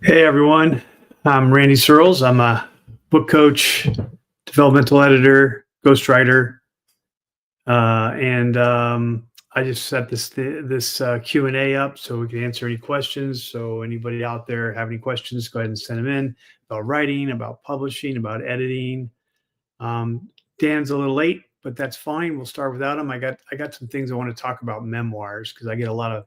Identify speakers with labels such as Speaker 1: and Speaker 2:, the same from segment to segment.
Speaker 1: Hey everyone, I'm Randy Searles. I'm a book coach, developmental editor, ghostwriter, and I just set this Q and A up so we can answer any questions. So anybody out there have any questions, go ahead and send them in about writing, about publishing, about editing. Um, Dan's a little late, but that's fine. We'll start without him. I got some things I want to talk about memoirs because uh, I get a lot of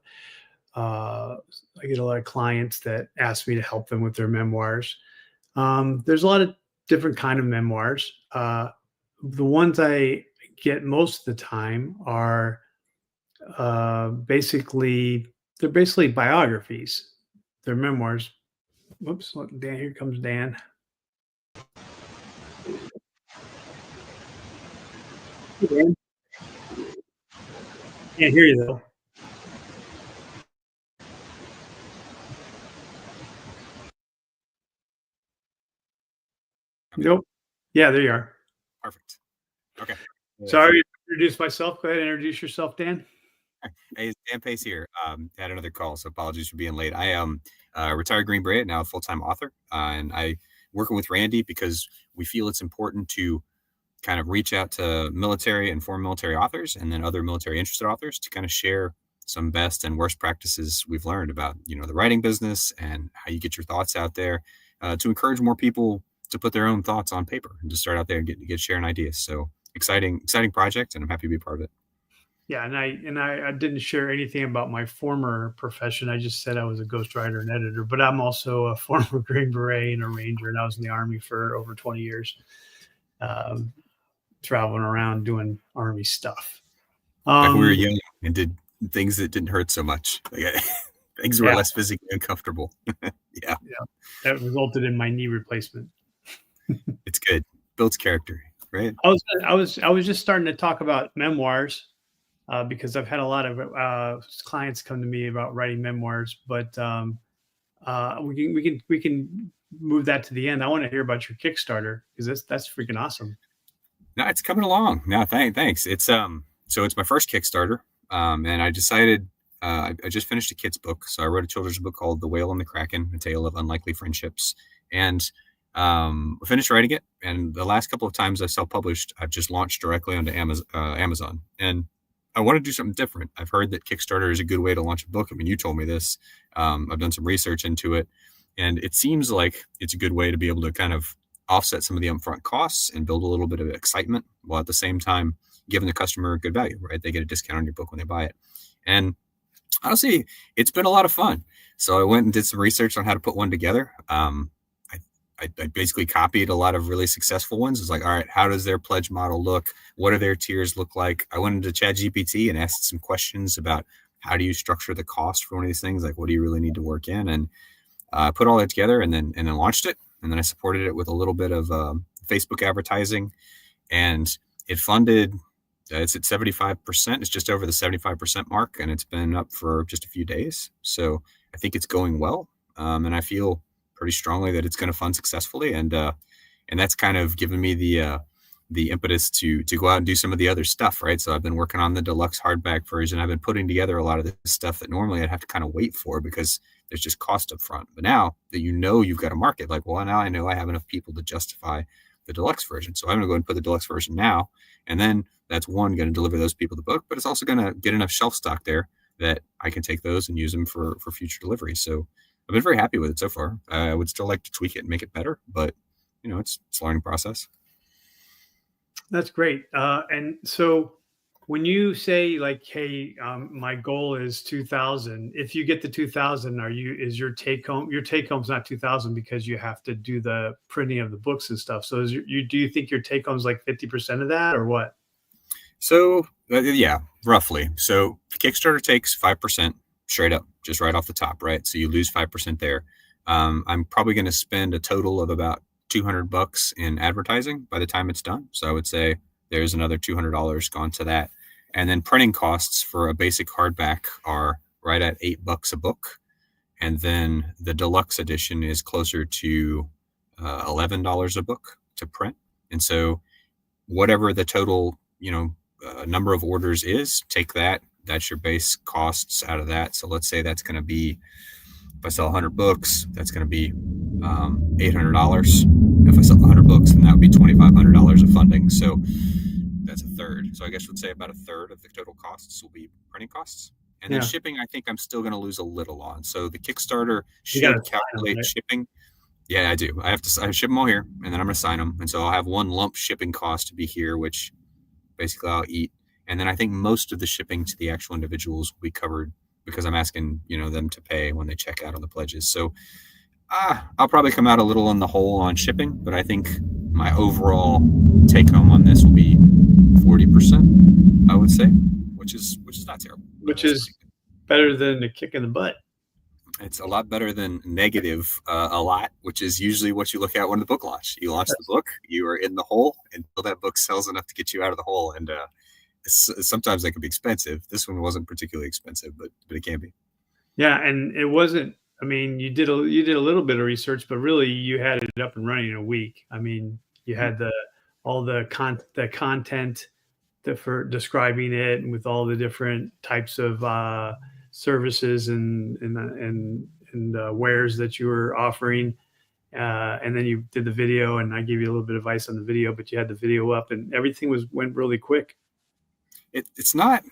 Speaker 1: clients that ask me to help them with their memoirs. There's a lot of different kind of memoirs. The ones I get most of the time are basically they're basically biographies. They're memoirs. Whoops, look, Dan, here comes Dan. Hey, Dan. Can't hear you though.
Speaker 2: Okay,
Speaker 1: Nope. Yeah, there you are.
Speaker 2: perfect. Okay.
Speaker 1: Sorry to introduce myself. Go ahead and introduce yourself, Dan.
Speaker 2: Hey, it's Dan Pace here. Had another call, so apologies for being late. I am a retired Green Beret, now a full-time author, and I working with Randy because we feel it's important to kind of reach out to military and former military authors, and then other military interested authors to kind of share some best and worst practices we've learned about, the writing business and how you get your thoughts out there, to encourage more people to put their own thoughts on paper and to start out there and get sharing ideas. So exciting project, and I'm happy to be a part of it.
Speaker 1: Yeah, and I didn't share anything about my former profession. I just said I was a ghostwriter and editor, but I'm also a former Green Beret and a Ranger, and I was in the Army for over 20 years, um, traveling around doing Army stuff.
Speaker 2: Back when we were
Speaker 1: Um,
Speaker 2: young and did things that didn't hurt so much. Like, things were
Speaker 1: yeah,
Speaker 2: less physically uncomfortable. Yeah,
Speaker 1: yeah, that resulted in my knee replacement.
Speaker 2: it's good. Builds character, right?
Speaker 1: I was just starting to talk about memoirs because I've had a lot of clients come to me about writing memoirs, but we can move that to the end. I want to hear about your Kickstarter because that's freaking awesome.
Speaker 2: No, it's coming along. No, thanks. So it's my first Kickstarter, and I decided I just finished a kid's book. So I wrote a children's book called The Whale and the Kraken: A Tale of Unlikely Friendships, and I finished writing it. And the last couple of times I self-published, I've just launched directly onto Amazon, and I want to do something different. I've heard that Kickstarter is a good way to launch a book. I mean, you told me this. I've done some research into it, and it seems like it's a good way to be able to kind of offset some of the upfront costs and build a little bit of excitement while at the same time giving the customer good value, right? They get a discount on your book when they buy it. And honestly, it's been a lot of fun. So I went and did some research on how to put one together. I basically copied a lot of really successful ones. It's like, all right, how does their pledge model look? What do their tiers look like? I went into ChatGPT and asked some questions about how do you structure the cost for one of these things? Like, what do you really need to work in? And put all that together and then launched it. And then I supported it with a little bit of Facebook advertising, and it funded. It's at 75%. It's just over the 75% mark, and it's been up for just a few days. So I think it's going well, and I feel pretty strongly that it's going to fund successfully, and that's kind of given me the impetus to go out and do some of the other stuff, right? So I've been working on the deluxe hardback version. I've been putting together a lot of this stuff that normally I'd have to kind of wait for because there's just cost up front. But now that you've got a market, like, well, now I know I have enough people to justify the deluxe version. So I'm going to go and put the deluxe version now. And then that's going to deliver those people the book, but it's also going to get enough shelf stock there that I can take those and use them for future delivery. So I've been very happy with it so far. I would still like to tweak it and make it better, but it's a learning process.
Speaker 1: That's great. And so when you say like, "Hey, my goal is 2,000," if you get the 2,000, is your take home's not 2,000 because you have to do the printing of the books and stuff. So do you think your take home's like 50% of that or what?
Speaker 2: So yeah, roughly. So Kickstarter takes 5% straight up, just right off the top, right? So you lose 5% there. I'm probably going to spend a total of about $200 in advertising by the time it's done. So I would say there's another $200 gone to that. And then printing costs for a basic hardback are right at $8 a book. And then the deluxe edition is closer to $11 a book to print. And so whatever the total, number of orders is, take that. That's your base costs out of that. So let's say that's going to be If I sell 100 books, that's going to be $800. If I sell 100 books, then that would be $2,500 of funding. So that's a third. So I guess we'd say about a third of the total costs will be printing costs. And then shipping, I think I'm still going to lose a little on. So the Kickstarter should calculate shipping. Yeah, I do. I ship them all here, and then I'm going to sign them. And so I'll have one lump shipping cost to be here, which basically I'll eat. And then I think most of the shipping to the actual individuals will be covered because I'm asking, them to pay when they check out on the pledges. So I'll probably come out a little in the hole on shipping, but I think my overall take home on this will be 40%, I would say, which is not terrible.
Speaker 1: Which is better than a kick in the butt.
Speaker 2: It's a lot better than negative a lot, which is usually what you look at when the book launch. You launch the book, you are in the hole until that book sells enough to get you out of the hole. And sometimes that can be expensive. This one wasn't particularly expensive, but it can be.
Speaker 1: Yeah, and it wasn't. I mean, you did a little bit of research, but really you had it up and running in a week. I mean, you had all the content for describing it, and with all the different types of services and wares that you were offering, and then you did the video, and I gave you a little bit of advice on the video, but you had the video up, and everything went really quick.
Speaker 2: It's not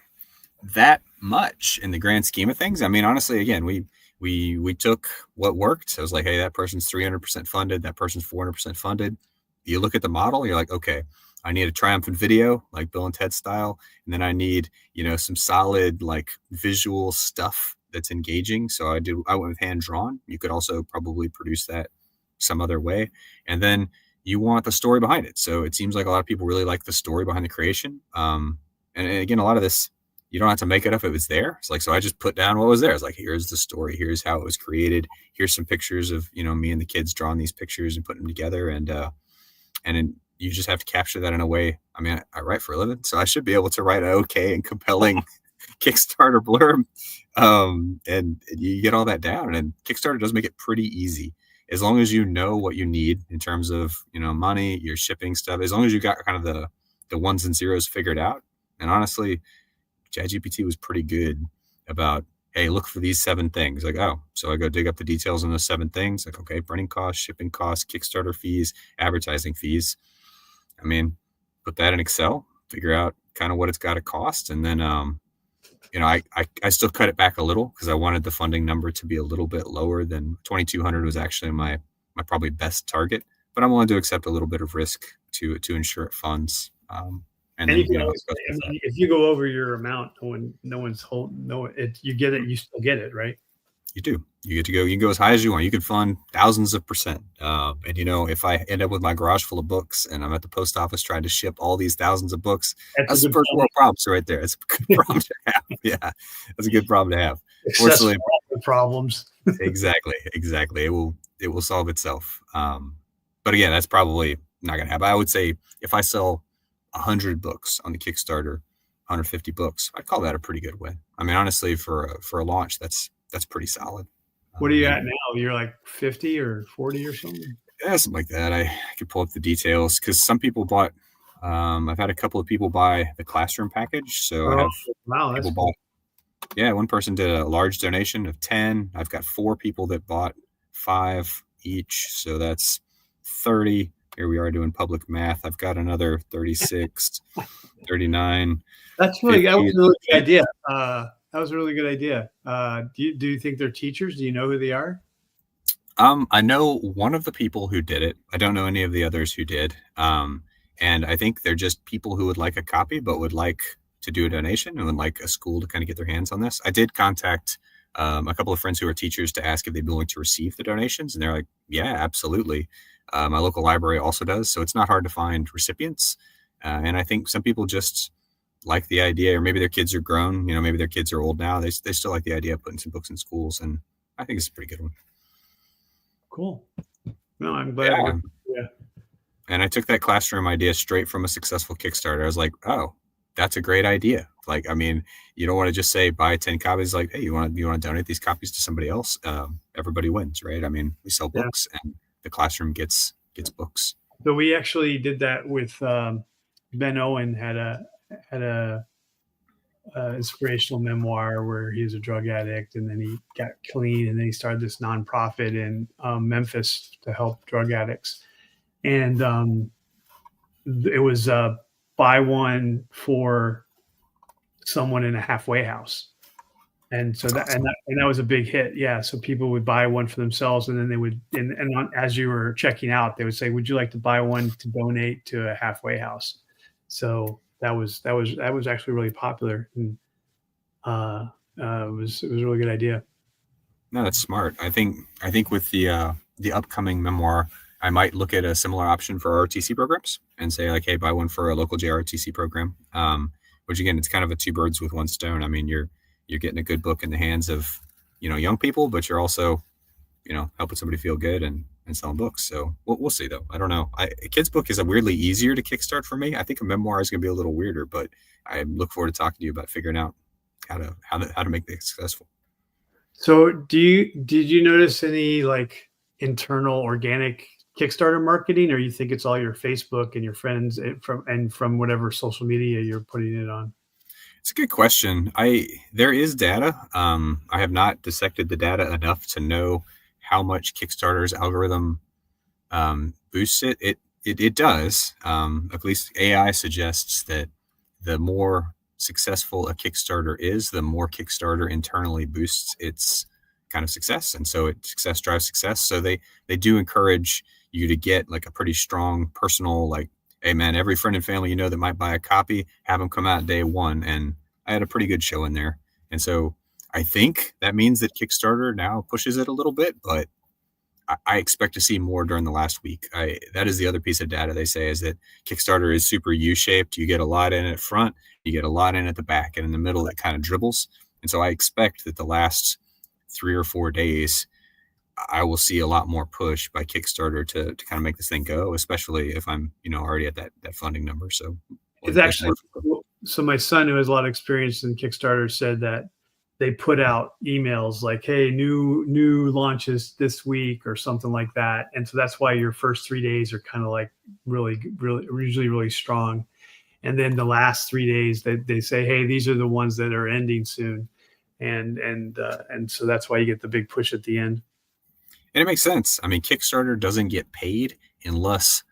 Speaker 2: that much in the grand scheme of things. I mean, honestly, again, we took what worked. I was like, hey, that person's 300% funded. That person's 400% funded. You look at the model, you're like, okay, I need a triumphant video, like Bill and Ted style. And then I need, some solid, like visual stuff that's engaging. So I went with hand drawn. You could also probably produce that some other way. And then you want the story behind it. So it seems like a lot of people really like the story behind the creation. And again, a lot of this, you don't have to make it up if it's there. It's like, so I just put down what was there. It's like, here's the story. Here's how it was created. Here's some pictures of, me and the kids drawing these pictures and putting them together. And then you just have to capture that in a way. I mean, I write for a living, so I should be able to write an okay and compelling Kickstarter blurb. And you get all that down, and Kickstarter does make it pretty easy. As long as you know what you need in terms of, money, your shipping stuff, as long as you got kind of the ones and zeros figured out. And honestly, ChatGPT was pretty good about, hey, look for these 7 things. Like, oh, so I go dig up the details on those 7 things. Like, okay, printing costs, shipping costs, Kickstarter fees, advertising fees. I mean, put that in Excel, figure out kind of what it's got to cost. And then, I still cut it back a little because I wanted the funding number to be a little bit lower than 2,200 was actually my probably best target. But I'm willing to accept a little bit of risk to ensure it funds. And then,
Speaker 1: if you go over your amount, you get it, you still get it, right?
Speaker 2: You do. You get to go. You can go as high as you want. You can fund thousands of percent. And if I end up with my garage full of books and I'm at the post office trying to ship all these thousands of books, that's the first world problems right there. It's a good problem to have. Yeah, that's a good problem to have.
Speaker 1: Fortunately, problems.
Speaker 2: Exactly. It will solve itself. But again, that's probably not going to happen. I would say if I sell 100 books on the Kickstarter, 150 books, I'd call that a pretty good win. I mean, honestly, for a launch, that's pretty solid.
Speaker 1: What are you at now? You're like 50 or 40 or something?
Speaker 2: Yeah, something like that. I could pull up the details because some people bought. I've had a couple of people buy the classroom package. So I have people bought. Yeah, one person did a large donation of 10. I've got 4 people that bought 5 each. So that's 30. Here we are doing public math. I've got another 36, 39.
Speaker 1: That was a really good idea. That was a really good idea. Do you think they're teachers? Do you know who they are?
Speaker 2: I know one of the people who did it. I don't know any of the others who did. And I think they're just people who would like a copy, but would like to do a donation and would like a school to kind of get their hands on this. I did contact a couple of friends who are teachers to ask if they'd be willing to receive the donations. And they're like, yeah, absolutely. My local library also does. So it's not hard to find recipients. And I think some people just like the idea, or maybe their kids are grown, maybe their kids are old now. They still like the idea of putting some books in schools. And I think it's a pretty good one.
Speaker 1: Cool. No, I'm glad.
Speaker 2: Yeah. And I took that classroom idea straight from a successful Kickstarter. I was like, oh, that's a great idea. Like, I mean, you don't want to just say buy 10 copies. Like, hey, you want to donate these copies to somebody else? Everybody wins, right? I mean, we sell books and the classroom gets books.
Speaker 1: So we actually did that with Ben Owen had a inspirational memoir where he was a drug addict and then he got clean and then he started this nonprofit in Memphis to help drug addicts. And it was buy one for someone in a halfway house. And so that,
Speaker 2: awesome.
Speaker 1: and that was a big hit. Yeah. So people would buy one for themselves and then they would, as you were checking out, they would say, would you like to buy one to donate to a halfway house? So that was actually really popular. And it was a really good idea.
Speaker 2: No, that's smart. I think with the upcoming memoir, I might look at a similar option for ROTC programs and say like, hey, buy one for a local JROTC program. Which again, it's kind of a two birds with one stone. I mean, you're getting a good book in the hands of, young people, but you're also, helping somebody feel good and selling books. So we'll see though. I don't know. A kid's book is a weirdly easier to kickstart for me. I think a memoir is going to be a little weirder, but I look forward to talking to you about figuring out how to make this successful.
Speaker 1: So did you notice any like internal organic Kickstarter marketing, or you think it's all your Facebook and your friends from whatever social media you're putting it on?
Speaker 2: It's a good question. There is data. I have not dissected the data enough to know how much Kickstarter's algorithm boosts it. It does. At least AI suggests that the more successful a Kickstarter is, the more Kickstarter internally boosts its kind of success, and so success drives success. So they do encourage you to get like a pretty strong personal, like, hey man, every friend and family that might buy a copy, have them come out day one. And I had a pretty good show in there. And so I think that means that Kickstarter now pushes it a little bit, but I expect to see more during the last week. That is the other piece of data they say, is that Kickstarter is super U-shaped. You get a lot in at front, you get a lot in at the back, and in the middle it kind of dribbles. And so I expect that the last 3 or 4 days, I will see a lot more push by Kickstarter to kind of make this thing go, especially if I'm, already at that funding number. So
Speaker 1: it's actually, so my son, who has a lot of experience in Kickstarter, said that they put out emails like, hey, new launches this week or something like that. And so that's why your first 3 days are kind of like really usually really strong. And then the last 3 days they say, hey, these are the ones that are ending soon. And so that's why you get the big push at the end.
Speaker 2: And it makes sense. I mean, Kickstarter doesn't get paid unless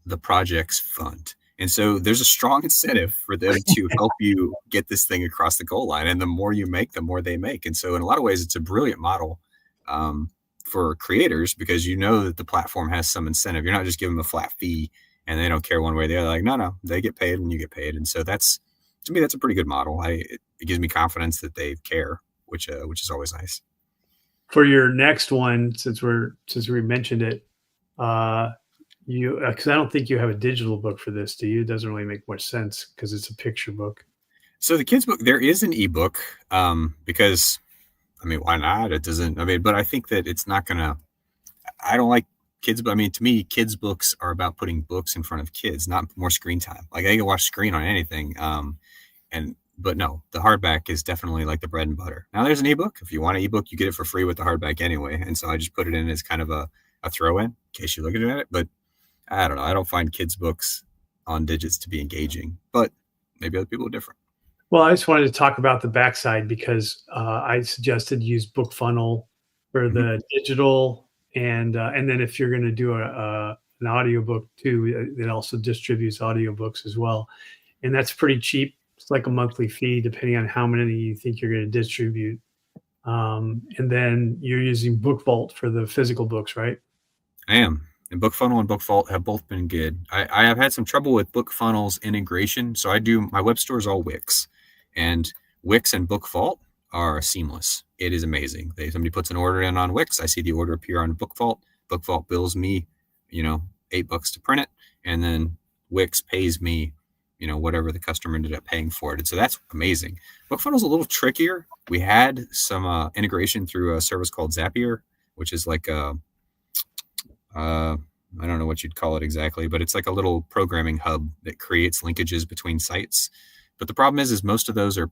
Speaker 2: the projects fund. And so there's a strong incentive for them to help you get this thing across the goal line. And the more you make, the more they make. And so in a lot of ways, it's a brilliant model for creators, because that the platform has some incentive. You're not just giving them a flat fee and they don't care one way or the other. Like, no, they get paid when you get paid. And so to me, that's a pretty good model. It gives me confidence that they care, which is always nice.
Speaker 1: For your next one, since we mentioned it, because I don't think you have a digital book for this, do you? It doesn't really make much sense because it's a picture book.
Speaker 2: So the kids book, there is an ebook, because, I mean, why not? It doesn't. I mean, but I think that it's not gonna. I don't like kids, but I mean, to me, kids books are about putting books in front of kids, not more screen time. Like, I can watch screen on anything, but no, the hardback is definitely like the bread and butter. Now there's an ebook. If you want an ebook, you get it for free with the hardback anyway. And so I just put it in as kind of a throw in case you're looking at it. But I don't know. I don't find kids books on digits to be engaging, but maybe other people are different.
Speaker 1: Well, I just wanted to talk about the backside because I suggested use BookFunnel for the digital, and then if you're going to do an audiobook too, it also distributes audiobooks as well, and that's pretty cheap. It's like a monthly fee depending on how many you think you're going to distribute. And then you're using BookVault for the physical books, right?
Speaker 2: I am. And BookFunnel and BookVault have both been good. I have had some trouble with BookFunnel's integration. So my web store is all Wix, and Wix and BookVault are seamless. It is amazing. Somebody puts an order in on Wix, I see the order appear on BookVault. BookVault bills me, $8 to print it, and then Wix pays me, whatever the customer ended up paying for it. And so that's amazing. BookFunnel's a little trickier. We had some integration through a service called Zapier, which is like I don't know what you'd call it exactly, but it's like a little programming hub that creates linkages between sites. But the problem is most of those are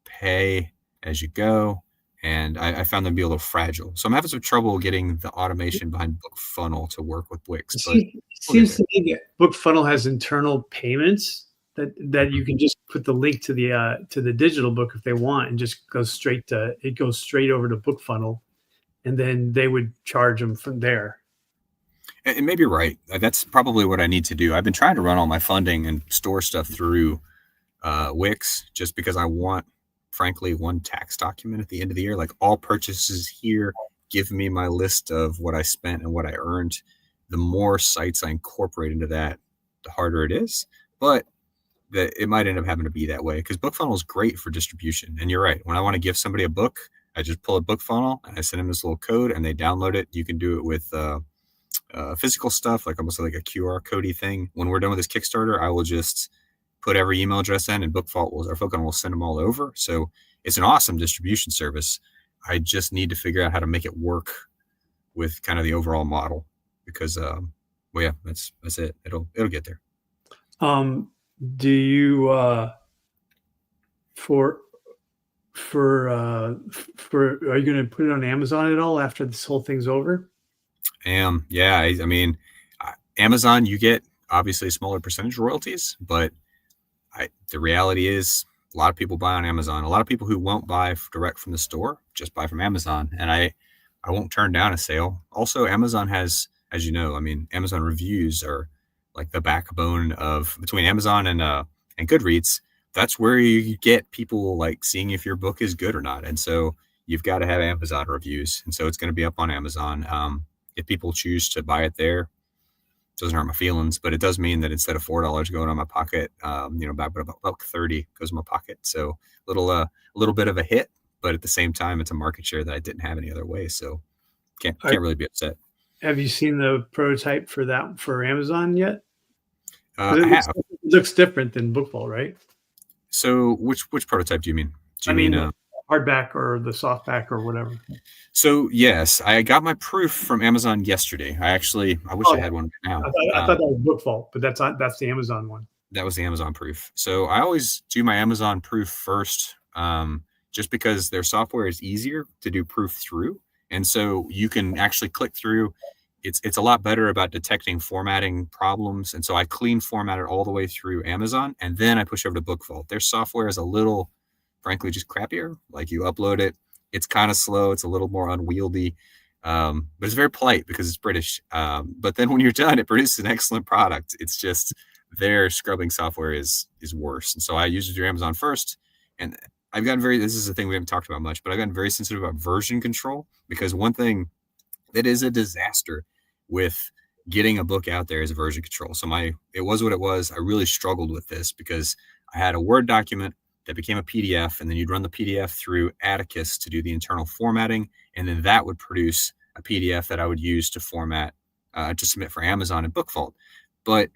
Speaker 2: pay as you go. And I found them to be a little fragile. So I'm having some trouble getting the automation behind BookFunnel to work with Wix. But
Speaker 1: it seems to me that BookFunnel has internal payments that you can just put the link to the digital book if they want, and just goes straight over to BookFunnel, and then they would charge them from there.
Speaker 2: And maybe you're right. That's probably what I need to do. I've been trying to run all my funding and store stuff through Wix, just because I want, frankly, one tax document at the end of the year. Like, all purchases here, give me my list of what I spent and what I earned. The more sites I incorporate into that, the harder it is. But that it might end up having to be that way, because BookFunnel is great for distribution. And you're right. When I want to give somebody a book, I just pull a BookFunnel and I send them this little code and they download it. You can do it with physical stuff, like almost like a QR codey thing. When we're done with this Kickstarter, I will just put every email address in, and BookFunnel will send them all over. So it's an awesome distribution service. I just need to figure out how to make it work with kind of the overall model, because well, yeah, that's it. It'll get there.
Speaker 1: Do you are you going to put it on Amazon at all after this whole thing's over?
Speaker 2: Yeah. I mean, Amazon, you get obviously smaller percentage royalties, but the reality is a lot of people buy on Amazon. A lot of people who won't buy direct from the store just buy from Amazon, and I won't turn down a sale. Also, Amazon has, as you know, I mean, Amazon reviews are like the backbone of, between Amazon and Goodreads. That's where you get people like seeing if your book is good or not. And so you've got to have Amazon reviews. And so it's going to be up on Amazon. If people choose to buy it there, it doesn't hurt my feelings, but it does mean that instead of $4 going on my pocket, about $30 goes in my pocket. So a little bit of a hit, but at the same time, it's a market share that I didn't have any other way. So can't really be upset.
Speaker 1: Have you seen the prototype for that for Amazon yet?
Speaker 2: It
Speaker 1: looks different than BookVault, right?
Speaker 2: So which prototype do you mean?
Speaker 1: Do you mean hardback or the softback or whatever?
Speaker 2: So yes, I got my proof from Amazon yesterday. I wish I had one now.
Speaker 1: I thought that was BookVault, but that's the Amazon one.
Speaker 2: That was the Amazon proof. So I always do my Amazon proof first, just because their software is easier to do proof through. And so you can actually click through. It's a lot better about detecting formatting problems. And so I clean formatted all the way through Amazon, and then I push over to BookVault. Their software is a little, frankly, just crappier. Like, you upload it, it's kind of slow. It's a little more unwieldy, but it's very polite because it's British. But then when you're done, it produces an excellent product. It's just their scrubbing software is worse. And so I use it through Amazon first. And I've gotten this is a thing we haven't talked about much, but I've gotten very sensitive about version control, because one thing that is a disaster with getting a book out there is version control. So it was what it was. I really struggled with this because I had a Word document that became a PDF, and then you'd run the PDF through Atticus to do the internal formatting, and then that would produce a PDF that I would use to format, to submit for Amazon and BookVault. But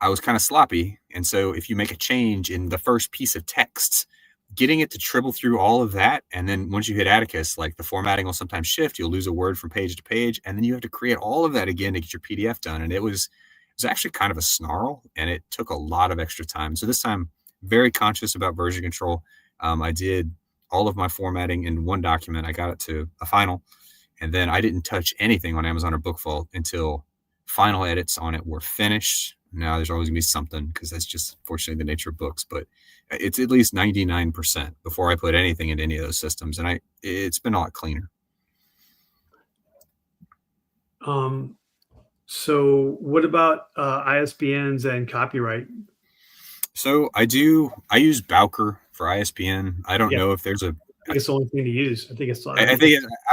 Speaker 2: I was kind of sloppy, and so if you make a change in the first piece of text, getting it to tribble through all of that, and then once you hit Atticus, like, the formatting will sometimes shift. You'll lose a word from page to page, and then you have to create all of that again to get your PDF done. And it was actually kind of a snarl, and it took a lot of extra time. So this time, very conscious about version control. I did all of my formatting in one document. I got it to a final, and then I didn't touch anything on Amazon or BookVault until final edits on it were finished. Now there's always gonna be something, because that's just fortunately the nature of books, but it's at least 99% before I put anything into any of those systems. And it's been a lot cleaner.
Speaker 1: So what about ISBNs and copyright?
Speaker 2: So I use Bowker for ISBN. I don't know if there's
Speaker 1: I think it's the only thing to use. I think it's.
Speaker 2: I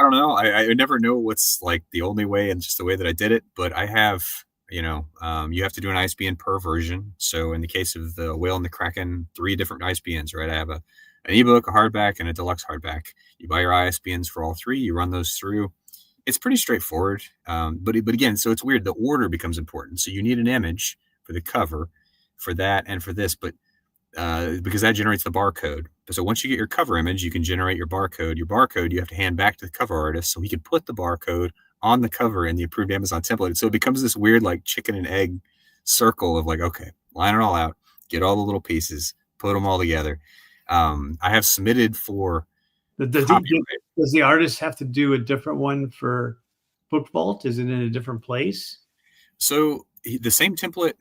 Speaker 2: don't know. I never know what's like the only way, and just the way that I did it. But I have, you have to do an ISBN per version. So in the case of the Whale and the Kraken, 3 different ISBNs, right? I have an ebook, a hardback, and a deluxe hardback. You buy your ISBNs for all 3. You run those through. It's pretty straightforward. But again, so it's weird. The order becomes important. So you need an image for the cover, for that and for this, but because that generates the barcode. So once you get your cover image, you can generate your barcode. Your barcode, you have to hand back to the cover artist so he can put the barcode on the cover in the approved Amazon template. So it becomes this weird, like, chicken and egg circle of, like, okay, line it all out, get all the little pieces, put them all together. I have submitted for
Speaker 1: does the artist have to do a different one for BookVault? Is it in a different place?
Speaker 2: So the same template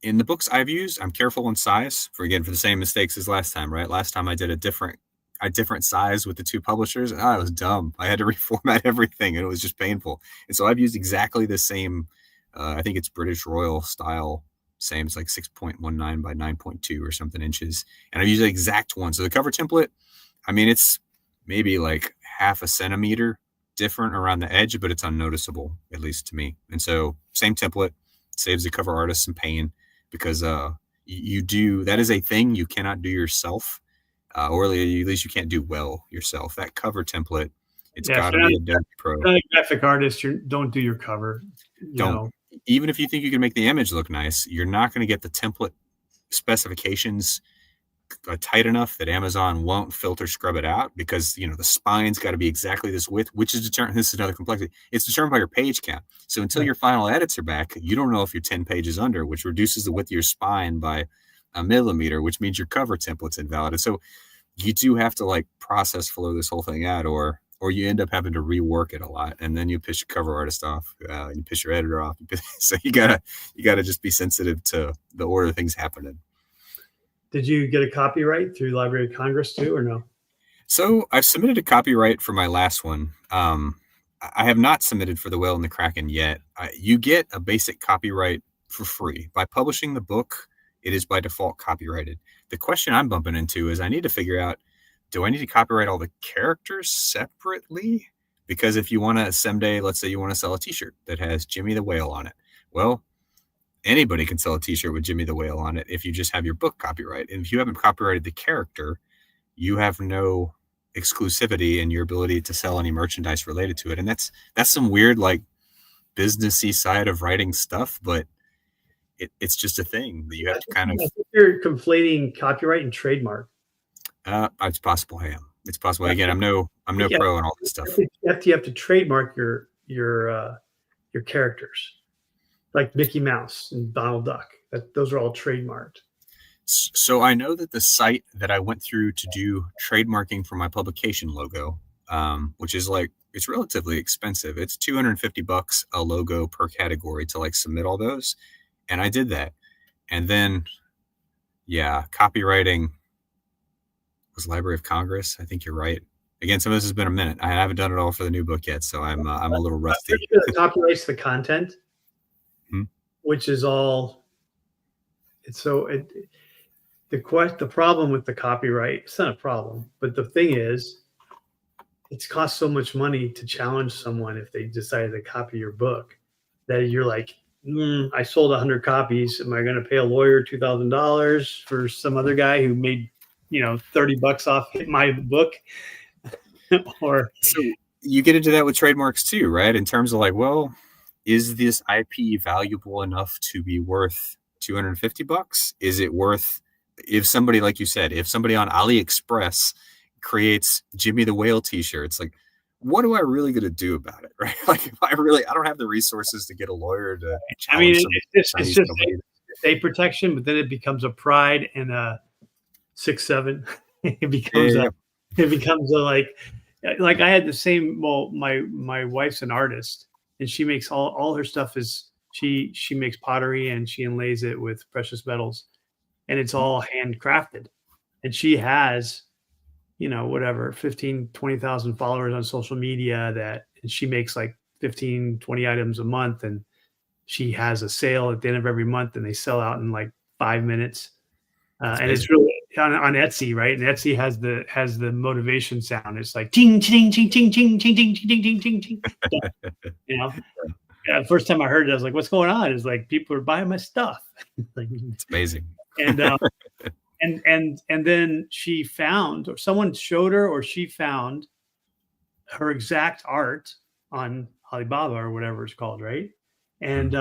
Speaker 2: in the books I've used, I'm careful on size for the same mistakes as last time, right? Last time I did a different size with the two publishers. And it was dumb. I had to reformat everything and it was just painful. And so I've used exactly the same, I think it's British Royal style, same. It's like 6.19 by 9.2 or something inches. And I use the exact one. So the cover template, I mean, it's maybe like half a centimeter different around the edge, but it's unnoticeable, at least to me. And so same template saves the cover artist some pain, because that is a thing you cannot do yourself, or at least you can't do well yourself. That cover template, it's got to be a Adobe Pro.
Speaker 1: Not a graphic artist, don't do your cover.
Speaker 2: Even if you think you can make the image look nice, you're not going to get the template specifications tight enough that Amazon won't filter scrub it out, because the spine's got to be exactly this width, which is determined. This is another complexity. It's determined by your page count. So until your final edits are back, you don't know if you're 10 pages under, which reduces the width of your spine by a millimeter, which means your cover template's invalid. And so you do have to process flow this whole thing out, or you end up having to rework it a lot, and then you piss your cover artist off, you piss your editor off. So you gotta just be sensitive to the order things happen in.
Speaker 1: Did you get a copyright through Library of Congress too, or no?
Speaker 2: So I've submitted a copyright for my last one. I have not submitted for The Whale and the Kraken yet. You get a basic copyright for free. By publishing the book, it is by default copyrighted. The question I'm bumping into is I need to figure out, do I need to copyright all the characters separately? Because if you want to someday, let's say you want to sell a t-shirt that has Jimmy the Whale on it. Well, anybody can sell a t-shirt with Jimmy the Whale on it if you just have your book copyright. And if you haven't copyrighted the character, you have no exclusivity in your ability to sell any merchandise related to it. And that's some weird, businessy side of writing stuff, but it's just a thing that you have to kind of.
Speaker 1: I think you're conflating copyright and trademark.
Speaker 2: It's possible I am. It's possible. Again, I'm no pro in all this stuff.
Speaker 1: You have to trademark your characters, like Mickey Mouse and Donald Duck. Those are all trademarked.
Speaker 2: So I know that the site that I went through to do trademarking for my publication logo, which is it's relatively expensive. It's $250 a logo per category to submit all those. And I did that. And then, copywriting was Library of Congress. I think you're right. Again, some of this has been a minute. I haven't done it all for the new book yet, so I'm a little rusty.
Speaker 1: It copyrights the content, which is all. The problem with the copyright, it's not a problem, but the thing is, it's cost so much money to challenge someone if they decided to copy your book, that you're like, I sold 100 copies. Am I going to pay a lawyer $2,000 for some other guy who made, $30 off my book? Or
Speaker 2: so you get into that with trademarks too, right? In terms of is this IP valuable enough to be worth $250? Is it worth, if somebody, like you said, if somebody on AliExpress creates Jimmy the Whale t-shirts, what am I really going to do about it, right? I don't have the resources to get a lawyer to challenge.
Speaker 1: It's just state protection, but then it becomes a pride and a 6-7. It becomes I had the same. Well, my wife's an artist, and she makes all her stuff she makes pottery, and she inlays it with precious metals, and it's all handcrafted. And she has, 15, 20,000 followers on social media and she makes 15, 20 items a month. And she has a sale at the end of every month, and they sell out in 5 minutes. And it's really on Etsy, right? And Etsy has the motivation sound. It's like ting, ting, ting, ting, ting, ting, ting, ting, ting, ting, ting. The first time I heard it, I was like, "What's going on?" It's people are buying my stuff.
Speaker 2: It's amazing.
Speaker 1: And and then she found, or someone showed her, or she found her exact art on Alibaba or whatever it's called, right? And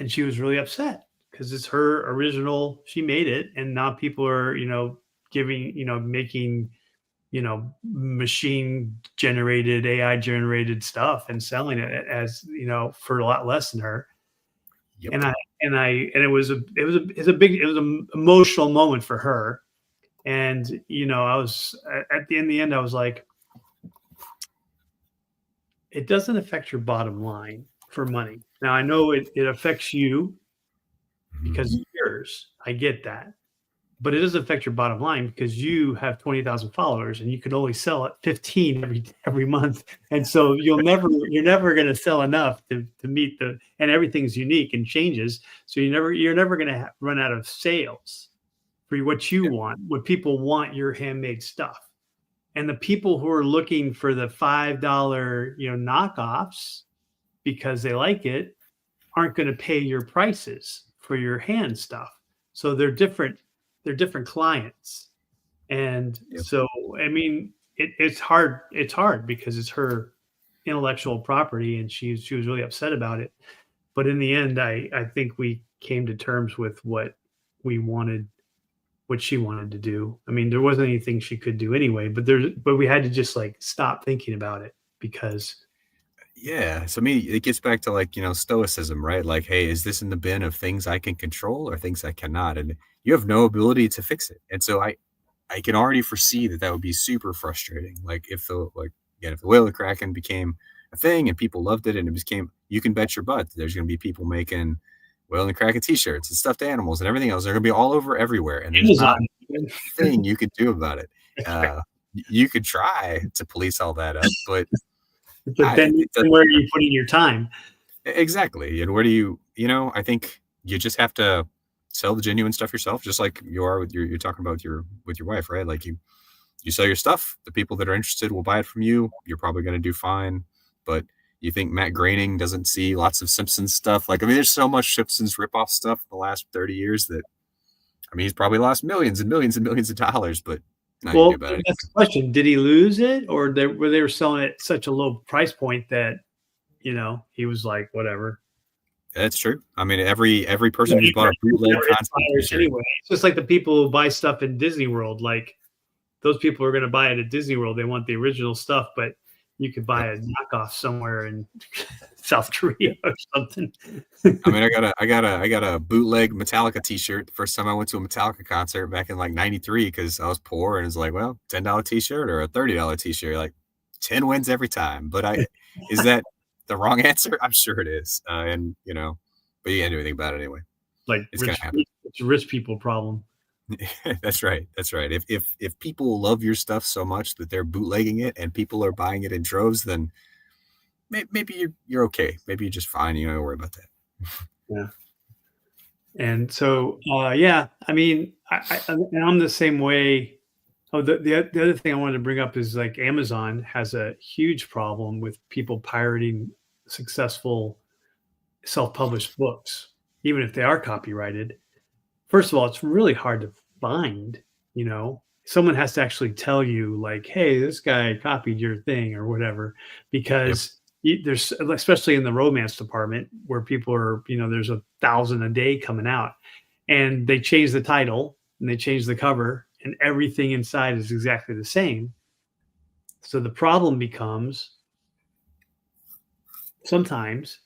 Speaker 1: she was really upset because it's her original. She made it, and now people are, making, machine generated, AI generated stuff and selling it as, for a lot less than her. Yep. And it was an emotional moment for her. And, I was at the end, I was like, it doesn't affect your bottom line for money. Now I know it affects you because it's yours. I get that. But it doesn't affect your bottom line because you have 20,000 followers and you can only sell at 15 every month. And so you're never going to sell enough to meet and everything's unique and changes. So you're never going to run out of sales for what you want, what people want, your handmade stuff. And the people who are looking for the $5, knockoffs because they like it aren't going to pay your prices for your hand stuff. So they're different clients. And so, I mean, it's hard because it's her intellectual property and she was really upset about it. But in the end, I think we came to terms with what she wanted to do. I mean, there wasn't anything she could do anyway, but we had to just like stop thinking about it because.
Speaker 2: Yeah. So it gets back to like, stoicism, right? Like, hey, is this in the bin of things I can control or things I cannot? And you have no ability to fix it. And so I can already foresee that would be super frustrating. Like if the Whale of the Kraken became a thing and people loved it and it became, you can bet your butt there's going to be people making Whale of the Kraken t-shirts and stuffed animals and everything else. They're going to be all over everywhere. And there's not a thing you could do about it. You could try to police all that up, but
Speaker 1: then where are you putting your time?
Speaker 2: Exactly. And where do you I think you just have to sell the genuine stuff yourself, just like you are with you're talking about with your wife, right? Like you sell your stuff, the people that are interested will buy it from you. You're probably going to do fine. But you think Matt Groening doesn't see lots of Simpsons stuff? Like, I mean, there's so much Simpsons ripoff stuff in the last 30 years that, I mean, he's probably lost millions and millions and millions of dollars, but
Speaker 1: well, that's the question. Did he lose it, or they were selling it at such a low price point that he was like, whatever?
Speaker 2: That's true. I mean, every person who's bought a bootleg concept
Speaker 1: anyway. It's just like the people who buy stuff in Disney World. Like those people are going to buy it at Disney World. They want the original stuff, but you could buy a knockoff somewhere in South Korea or something.
Speaker 2: I mean, I got a bootleg Metallica t-shirt the first time I went to a Metallica concert back in like 93 because I was poor and it's like, well, $10 t-shirt or a $30 t-shirt, like 10 wins every time. But is that the wrong answer? I'm sure it is. And but you can't do anything about it anyway.
Speaker 1: Like it's gonna happen. It's a rich people problem.
Speaker 2: That's right. If people love your stuff so much that they're bootlegging it and people are buying it in droves, then maybe you're okay. Maybe you're just fine. You don't worry about that.
Speaker 1: Yeah. And so, I mean, I'm the same way. Oh, the other thing I wanted to bring up is like Amazon has a huge problem with people pirating successful self-published books, even if they are copyrighted. First of all, it's really hard to find, someone has to actually tell you like, hey, this guy copied your thing or whatever, because there's, especially in the romance department where people are, there's 1,000 a day coming out and they change the title and they change the cover and everything inside is exactly the same. So the problem becomes sometimes,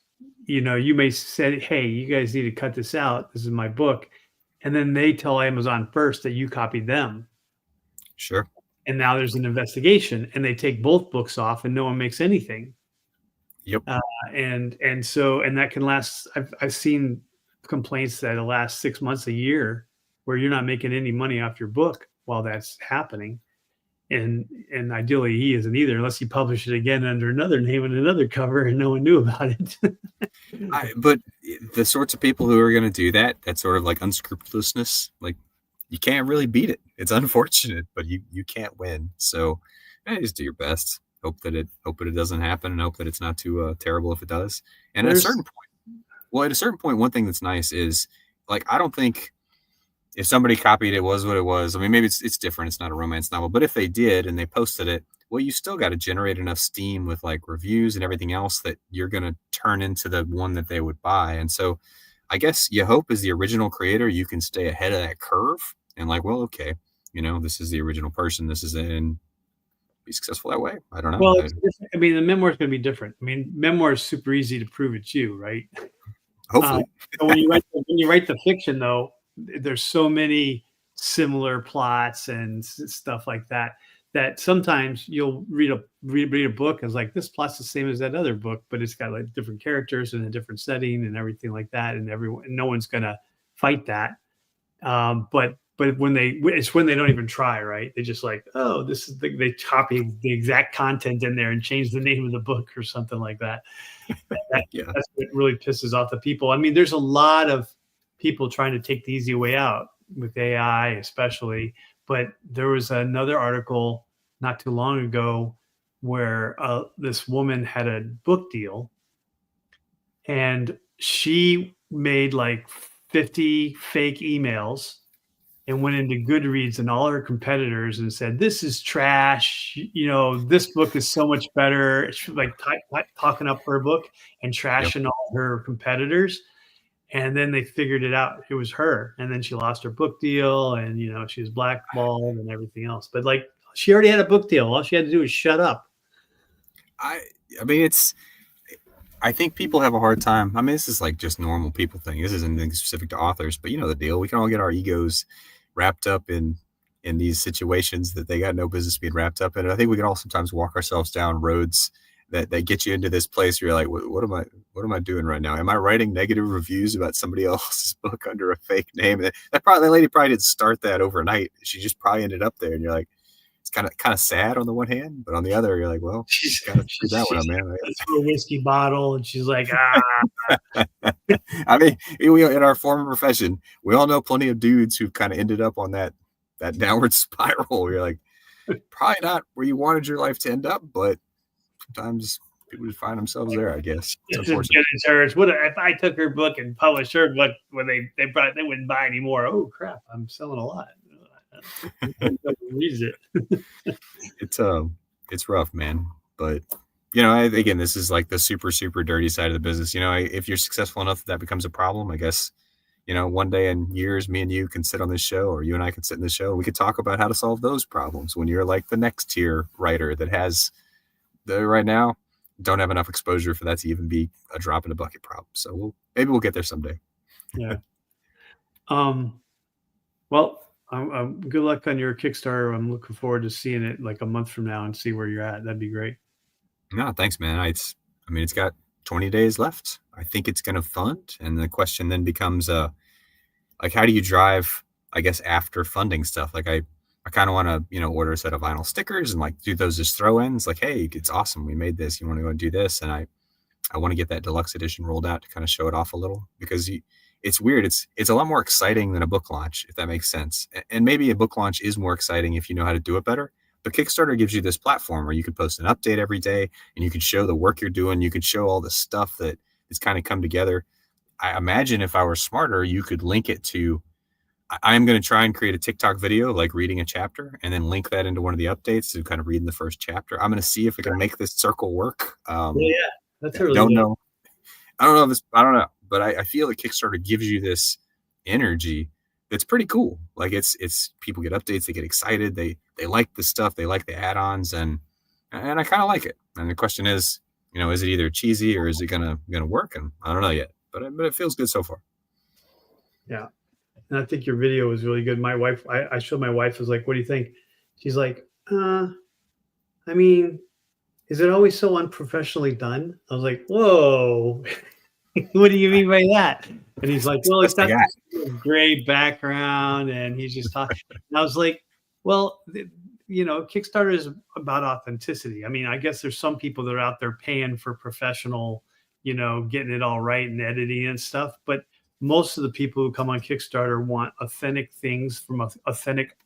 Speaker 1: you may say, hey, you guys need to cut this out. This is my book. And then they tell Amazon first that you copied them.
Speaker 2: Sure.
Speaker 1: And now there's an investigation and they take both books off and no one makes anything.
Speaker 2: Yep.
Speaker 1: And that can last. I've seen complaints that it'll last 6 months, a year, where you're not making any money off your book while that's happening. And ideally he isn't either, unless you publish it again under another name and another cover and no one knew about it.
Speaker 2: But the sorts of people who are going to do that sort of like unscrupulousness, like you can't really beat it. It's unfortunate, but you can't win. So just do your best. Hope that it doesn't happen and hope that it's not too terrible if it does. And at a certain point, one thing that's nice is like, I don't think if somebody copied it was what it was. I mean, maybe it's different. It's not a romance novel, but if they did and they posted it, well, you still got to generate enough steam with like reviews and everything else that you're going to turn into the one that they would buy. And so I guess you hope as the original creator, you can stay ahead of that curve and like, well, okay, this is the original person. This is it, and be successful that way. I don't know.
Speaker 1: Well, I mean, the memoir is going to be different. I mean, memoir is super easy to prove it's you, right?
Speaker 2: Hopefully.
Speaker 1: When you write the fiction, though, there's so many similar plots and stuff like that sometimes you'll read a book and it's like, this plot's the same as that other book, but it's got like different characters and a different setting and everything like that, and no one's gonna fight that. But it's when they don't even try, right? They just like, oh, this is they copy the exact content in there and change the name of the book or something like that.
Speaker 2: Yeah.
Speaker 1: That's what really pisses off the people. I mean, there's a lot of people trying to take the easy way out with AI, especially. But there was another article not too long ago where this woman had a book deal, and she made like 50 fake emails and went into Goodreads and all her competitors and said, "This is trash. This book is so much better." She, like talking up her book and
Speaker 2: Yep.
Speaker 1: trashing all her competitors. And then they figured it out. It was her. And then she lost her book deal, and she was blackballed and everything else. But like, she already had a book deal. All she had to do was shut up.
Speaker 2: I mean, I think people have a hard time. I mean, this is like just normal people thing. This isn't anything specific to authors, but you know the deal. We can all get our egos wrapped up in these situations that they got no business being wrapped up in. And I think we can all sometimes walk ourselves down roads that get you into this place where you're like, what am I doing right now? Am I writing negative reviews about somebody else's book under a fake name? That lady probably didn't start that overnight. She just probably ended up there, and you're like, it's kind of sad on the one hand, but on the other, you're like, well, she's kind of screwed that one up, man.
Speaker 1: Through a whiskey bottle, and she's like, ah.
Speaker 2: I mean, in our former profession, we all know plenty of dudes who've kind of ended up on that downward spiral. You're like, probably not where you wanted your life to end up, but sometimes people just find themselves there, I guess.
Speaker 1: It's as good as hers. What if I took her book and published her book when they wouldn't buy anymore? Oh crap, I'm selling a lot. Use it.
Speaker 2: It's rough, man. But again, this is like the super, super dirty side of the business. If you're successful enough that becomes a problem, I guess, one day in years, me and you can sit on this show, or you and I can sit in the show, and we could talk about how to solve those problems when you're like the next tier writer that has right now don't have enough exposure for that to even be a drop in the bucket problem. So maybe we'll get there someday.
Speaker 1: Yeah. Well, good luck on your Kickstarter. I'm looking forward to seeing it like a month from now and see where you're at. That'd be great.
Speaker 2: No, thanks, man. It's got 20 days left. I think it's going to fund. And the question then becomes, like, how do you drive, I guess, after funding stuff? Like I kind of want to, order a set of vinyl stickers and like do those as throw-ins. Like, hey, it's awesome. We made this. You want to go and do this? And I want to get that deluxe edition rolled out to kind of show it off a little, because it's weird. It's a lot more exciting than a book launch, if that makes sense. And maybe a book launch is more exciting if you know how to do it better. But Kickstarter gives you this platform where you can post an update every day, and you can show the work you're doing. You can show all the stuff that has kind of come together. I imagine if I were smarter, you could link it to, I'm going to try and create a TikTok video, like reading a chapter, and then link that into one of the updates to kind of reading the first chapter. I'm going to see if we can make this circle work.
Speaker 1: That's really
Speaker 2: don't know. I don't know. But I feel that Kickstarter gives you this energy that's pretty cool. Like it's people get updates, they get excited, they like the stuff, they like the add-ons, and I kind of like it. And the question is, is it either cheesy or is it gonna work? And I don't know yet, but it feels good so far.
Speaker 1: Yeah, and I think your video was really good. My wife, I showed my wife, was like, "What do you think?" She's like, I mean, is it always so unprofessionally done? I was like, whoa. What do you mean by that? And he's like, well, it's got this gray background, and he's just talking. And I was like, well, Kickstarter is about authenticity. I mean, I guess there's some people that are out there paying for professional, getting it all right and editing and stuff. But most of the people who come on Kickstarter want authentic things from authentic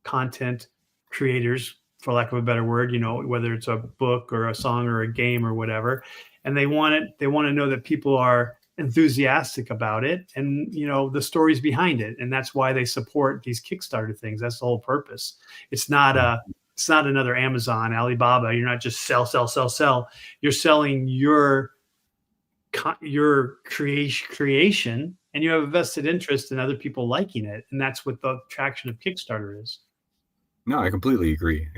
Speaker 1: content creators, for lack of a better word, whether it's a book or a song or a game or whatever. And they want to know that people are enthusiastic about it, and the stories behind it. And that's why they support these Kickstarter things. That's the whole purpose. It's not another Amazon, Alibaba. You're not just sell. You're selling your creation, and you have a vested interest in other people liking it. And that's what the attraction of Kickstarter is.
Speaker 2: No, I completely agree.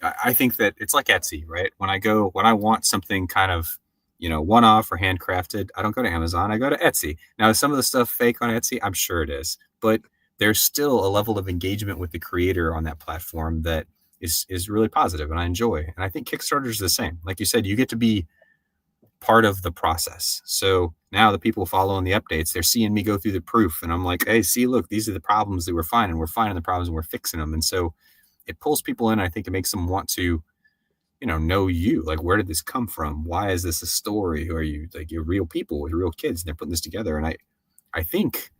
Speaker 2: I think that it's like Etsy, right? When I want something kind of, one-off or handcrafted, I don't go to Amazon, I go to Etsy. Now, is some of the stuff fake on Etsy? I'm sure it is, but there's still a level of engagement with the creator on that platform that is really positive, and I enjoy. And I think Kickstarter is the same. Like you said, you get to be part of the process. So now the people following the updates, they're seeing me go through the proof, and I'm like, hey, see, look, these are the problems that we're finding. We're finding the problems and we're fixing them. And so it pulls people in. I think it makes them want to, know you. Like, where did this come from? Why is this a story? Who are you? Like, you're real people, you're real kids, and they're putting this together. And I think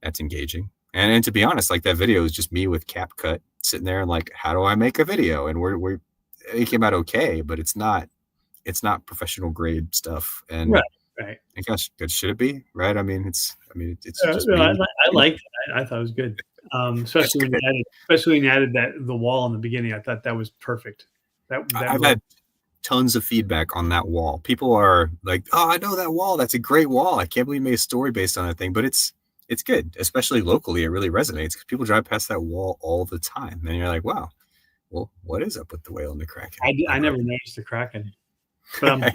Speaker 2: that's engaging. And to be honest, like, that video is just me with CapCut sitting there and like, how do I make a video? And it came out okay, but it's not professional grade stuff. And
Speaker 1: right.
Speaker 2: I guess should it be right? I mean, it's just
Speaker 1: No,
Speaker 2: me.
Speaker 1: I liked it. I thought it was good. Especially when you added the wall in the beginning. I thought that was perfect.
Speaker 2: I've had tons of feedback on that wall. People are like, oh, I know that wall. That's a great wall. I can't believe you made a story based on that thing. But it's good, especially locally. It really resonates because people drive past that wall all the time. And you're like, wow, well, what is up with the whale and the Kraken?
Speaker 1: I never noticed the Kraken. But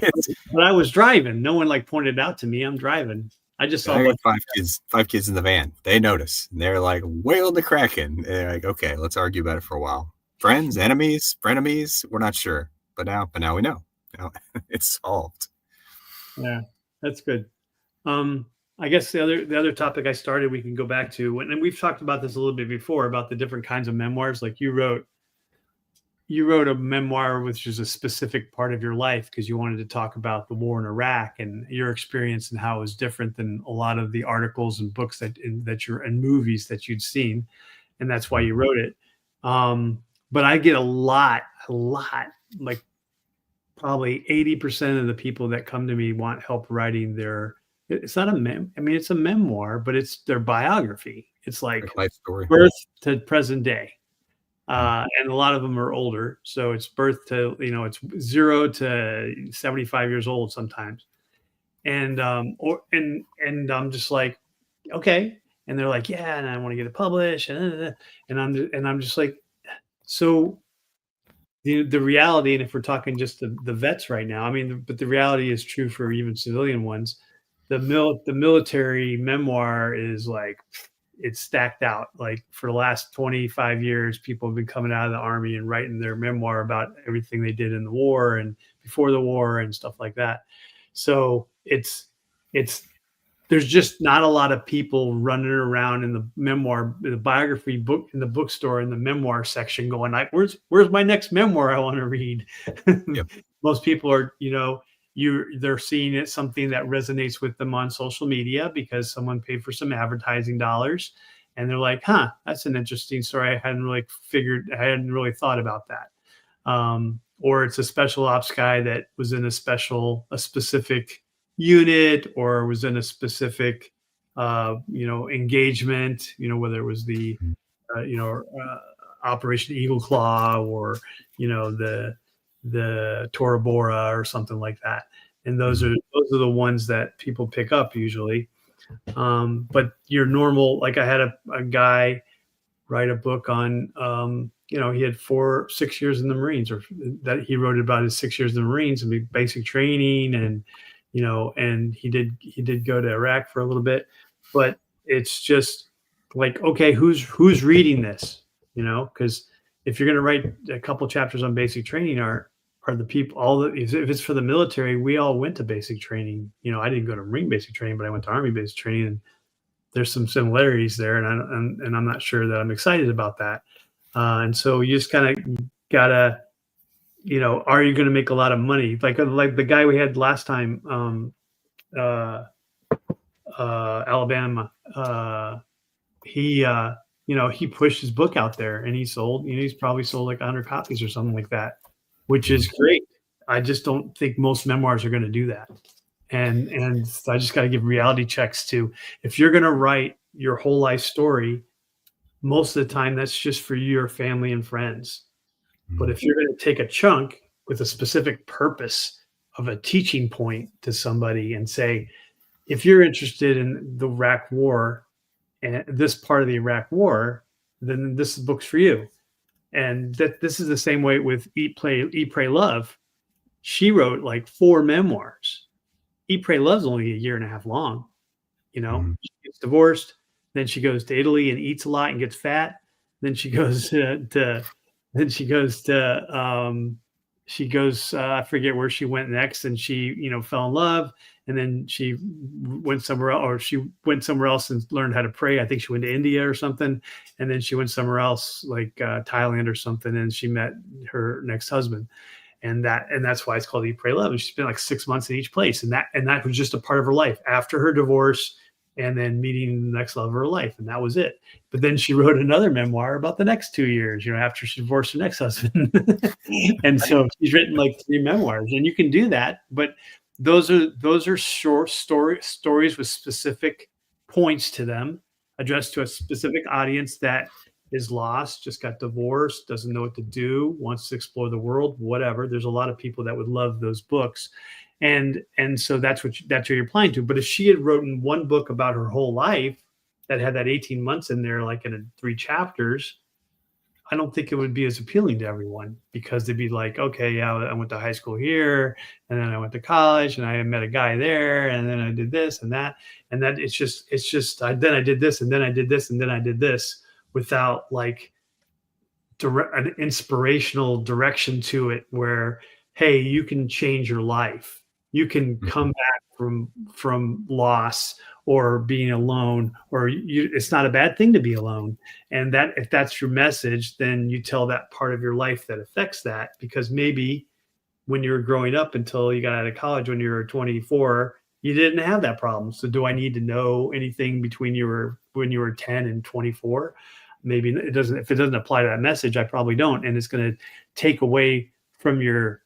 Speaker 1: I was driving. No one like pointed it out to me. I'm driving. I just saw
Speaker 2: five kids in the van. They notice. And they're like, whale and the Kraken. And they're like, okay, let's argue about it for a while. Friends, enemies, frenemies, we're not sure. But now we know. It's solved.
Speaker 1: Yeah, that's good. I guess the other topic I started, we can go back to, and we've talked about this a little bit before about the different kinds of memoirs. Like you wrote a memoir, which is a specific part of your life because you wanted to talk about the war in Iraq and your experience and how it was different than a lot of the articles and books and movies that you'd seen. And that's why you wrote it. But I get a lot, like probably 80% of the people that come to me want help writing it's not it's a memoir, but it's their biography. It's like
Speaker 2: life story,
Speaker 1: birth to present day. And a lot of them are older. So it's birth to, it's 0 to 75 years old sometimes. And, and I'm just like, okay. And they're like, yeah, and I want to get it published. And I'm just like, so the reality, and if we're talking just the vets right now, but the reality is true for even civilian ones. The military memoir is like, it's stacked out. Like for the last 25 years, people have been coming out of the Army and writing their memoir about everything they did in the war and before the war and stuff like that. So there's just not a lot of people running around in the biography book, in the bookstore, in the memoir section going like, where's my next memoir I want to read? Yep. Most people are, they're seeing it something that resonates with them on social media because someone paid for some advertising dollars and they're like, that's an interesting story. I hadn't really thought about that. Or it's a special ops guy that was in a specific unit or was in a specific, engagement, whether it was the, Operation Eagle Claw or, the Tora Bora or something like that. And those are the ones that people pick up usually. But your normal, like I had a guy write a book on, he had 6 years in the Marines, or that he wrote about his 6 years in the Marines and basic training. And, and he did go to Iraq for a little bit, but it's just like, okay, who's reading this, because if you're going to write a couple chapters on basic training, are the people, if it's for the military, we all went to basic training. I didn't go to Marine basic training, but I went to Army basic training, and there's some similarities there. And I'm not sure that I'm excited about that. And so you just kind of gotta, are you going to make a lot of money? Like the guy we had last time, Alabama, he pushed his book out there and he sold, he's probably sold like 100 copies or something like that, which is great. I just don't think most memoirs are going to do that. And I just got to give reality checks to, if you're going to write your whole life story, most of the time that's just for your family and friends. But if you're going to take a chunk with a specific purpose of a teaching point to somebody and say, if you're interested in the Iraq war and this part of the Iraq war, then this book's for you. And this is the same way with Eat, Pray, Love. She wrote like 4 memoirs. Eat, Pray, Love's only a year and a half long. She gets divorced, then she goes to Italy and eats a lot and gets fat. Then she goes to she goes, I forget where she went next, and she, fell in love, and then she went somewhere else, or she went somewhere else and learned how to pray. I think she went to India or something, and then she went somewhere else, like Thailand or something, and she met her next husband, and that's why it's called Eat, Pray, Love. And she spent like 6 months in each place, and that was just a part of her life after her divorce, and then meeting the next love of her life, and that was it. But then she wrote another memoir about the next 2 years, after she divorced her next husband. And so she's written like 3 memoirs, and you can do that. But those are short stories with specific points to them, addressed to a specific audience that is lost, just got divorced, doesn't know what to do, wants to explore the world, whatever. There's a lot of people that would love those books. And so that's what you're applying to. But if she had written one book about her whole life that had that 18 months in there, like in 3 chapters, I don't think it would be as appealing to everyone, because they'd be like, okay, yeah, I went to high school here, and then I went to college, and I met a guy there, and then I did this and that, it's just then I did this, and then I did this, and then I did this, without like an inspirational direction to it, where, hey, you can change your life. You can come back from loss or being alone, or it's not a bad thing to be alone. And that, if that's your message, then you tell that part of your life that affects that, because maybe when you were growing up until you got out of college, when you were 24, you didn't have that problem. So do I need to know anything between when you were 10 and 24? Maybe it doesn't. If it doesn't apply to that message, I probably don't. And it's going to take away from your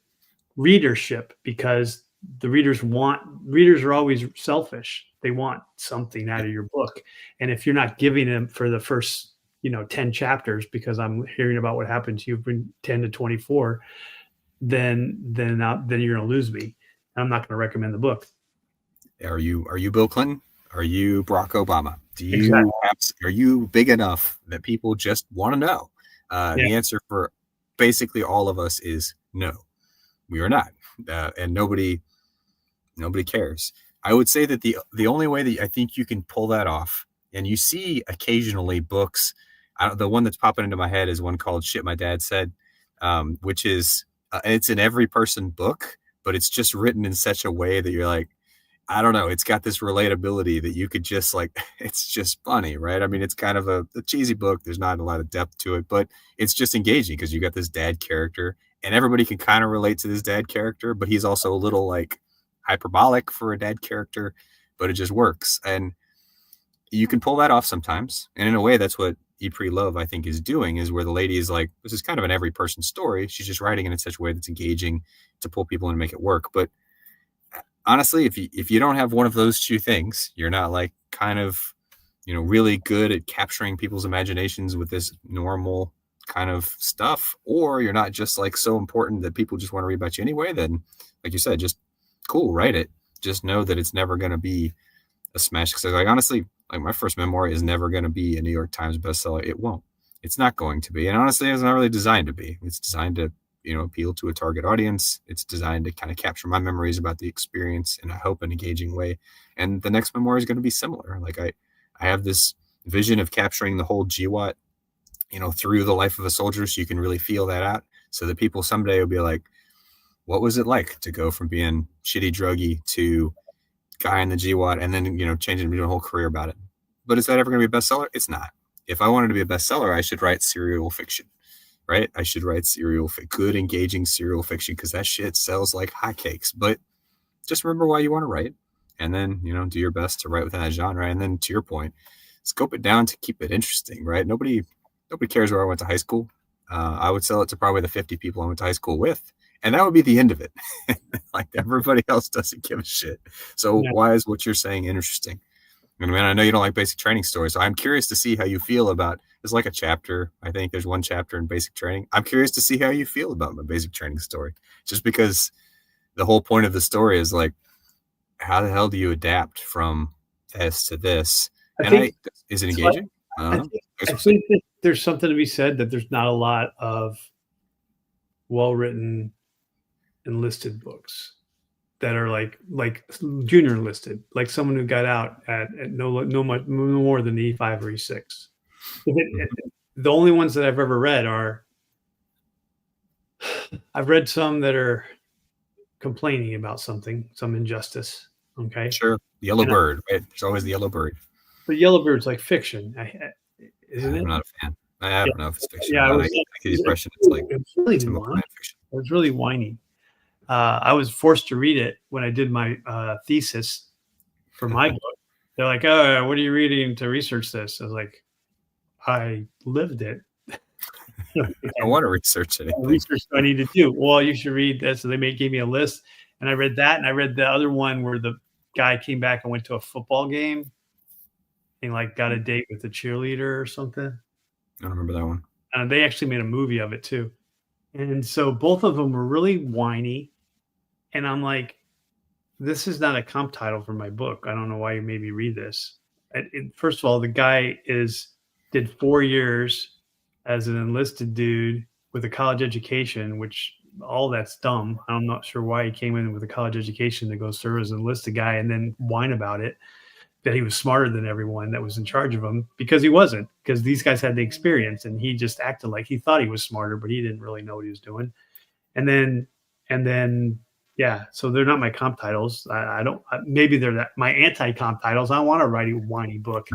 Speaker 1: readership, because the readers are always selfish. They want something out of your book. And if you're not giving them for the first, 10 chapters, because I'm hearing about what happened to you from 10 to 24, then you're going to lose me. I'm not going to recommend the book.
Speaker 2: Are you Bill Clinton? Are you Barack Obama?
Speaker 1: Exactly.
Speaker 2: Are you big enough that people just want to know? The answer for basically all of us is no, we are not. And nobody cares. I would say that the only way that I think you can pull that off, and you see occasionally books, the one that's popping into my head is one called Shit My Dad Said, which is, it's an every person book, but it's just written in such a way that you're like, I don't know, it's got this relatability that you could just like, it's just funny, right? I mean, it's kind of a cheesy book. There's not a lot of depth to it, but it's just engaging because you got this dad character, and everybody can kind of relate to this dad character, but he's also a little like hyperbolic for a dad character, but it just works. And you can pull that off sometimes. And in a way, that's what Eat, Pray, Love, I think, is doing, is where the lady is like, this is kind of an every person story. She's just writing it in such a way that's engaging to pull people in and make it work. But honestly, if you don't have one of those 2 things, you're not like kind of, really good at capturing people's imaginations with this normal kind of stuff, or you're not just like so important that people just want to read about you anyway, then like you said, just cool, write it. Just know that it's never going to be a smash success. Like, honestly, like my first memoir is never going to be a New York Times bestseller. It won't. It's not going to be. And honestly, it's not really designed to be. It's designed to appeal to a target audience. It's designed to kind of capture my memories about the experience in, I hope, an engaging way. And the next memoir is going to be similar. Like I have this vision of capturing the whole GWOT, through the life of a soldier, so you can really feel that out, so that people someday will be like, what was it like to go from being shitty druggy to guy in the GWOT, and then, changing a whole career about it. But is that ever going to be a bestseller? It's not. If I wanted to be a bestseller, I should write serial fiction. Right? I should write good, engaging serial fiction, because that shit sells like hotcakes. But just remember why you want to write, and then, do your best to write within that genre. And then, to your point, scope it down to keep it interesting, right? Nobody cares where I went to high school. I would sell it to probably the 50 people I went to high school with, and that would be the end of it. Like, everybody else doesn't give a shit. So why is what you're saying interesting? I mean, I know you don't like basic training stories, so I'm curious to see how you feel about. It's like a chapter. I think there's one chapter in basic training. I'm curious to see how you feel about my basic training story, just because the whole point of the story is like, how the hell do you adapt from this to this? Is it engaging?
Speaker 1: I think that there's something to be said that there's not a lot of well-written enlisted books that are like junior enlisted, like someone who got out at no more than the E5 or E6. The only ones that I've ever read are I've read some that are complaining about something, some injustice. Okay.
Speaker 2: Sure. The yellow
Speaker 1: And
Speaker 2: bird, right? There's always the yellow bird.
Speaker 1: but Yellowbird's like fiction, isn't
Speaker 2: I'm
Speaker 1: it?
Speaker 2: not a fan. I
Speaker 1: Yeah.
Speaker 2: don't know if it's fiction or
Speaker 1: Yeah.
Speaker 2: not. I get the impression it's like
Speaker 1: It's really
Speaker 2: some
Speaker 1: whiny.
Speaker 2: applied fiction.
Speaker 1: It was really whiny. I was forced to read it when I did my thesis for my book. They're like, "Oh, what are you reading to research this?" I was like, "I lived it."
Speaker 2: I want to research
Speaker 1: What
Speaker 2: anything.
Speaker 1: research do I need to do? Well, you should read this. So they gave me a list, and I read that, and I read the other one where the guy came back and went to a football game and like got a date with the cheerleader or something.
Speaker 2: I don't remember that one.
Speaker 1: They actually made a movie of it too. And so both of them were really whiny. And I'm like, this is not a comp title for my book. I don't know why you made me read this. First of all, the guy did 4 years as an enlisted dude with a college education, which all that's dumb. I'm not sure why he came in with a college education to go serve as an enlisted guy and then whine about it, that he was smarter than everyone that was in charge of him, because he wasn't, because these guys had the experience and he just acted like he thought he was smarter, but he didn't really know what he was doing. And then yeah, so they're not my comp titles. Maybe they're my anti-comp titles. I don't want to write a whiny book.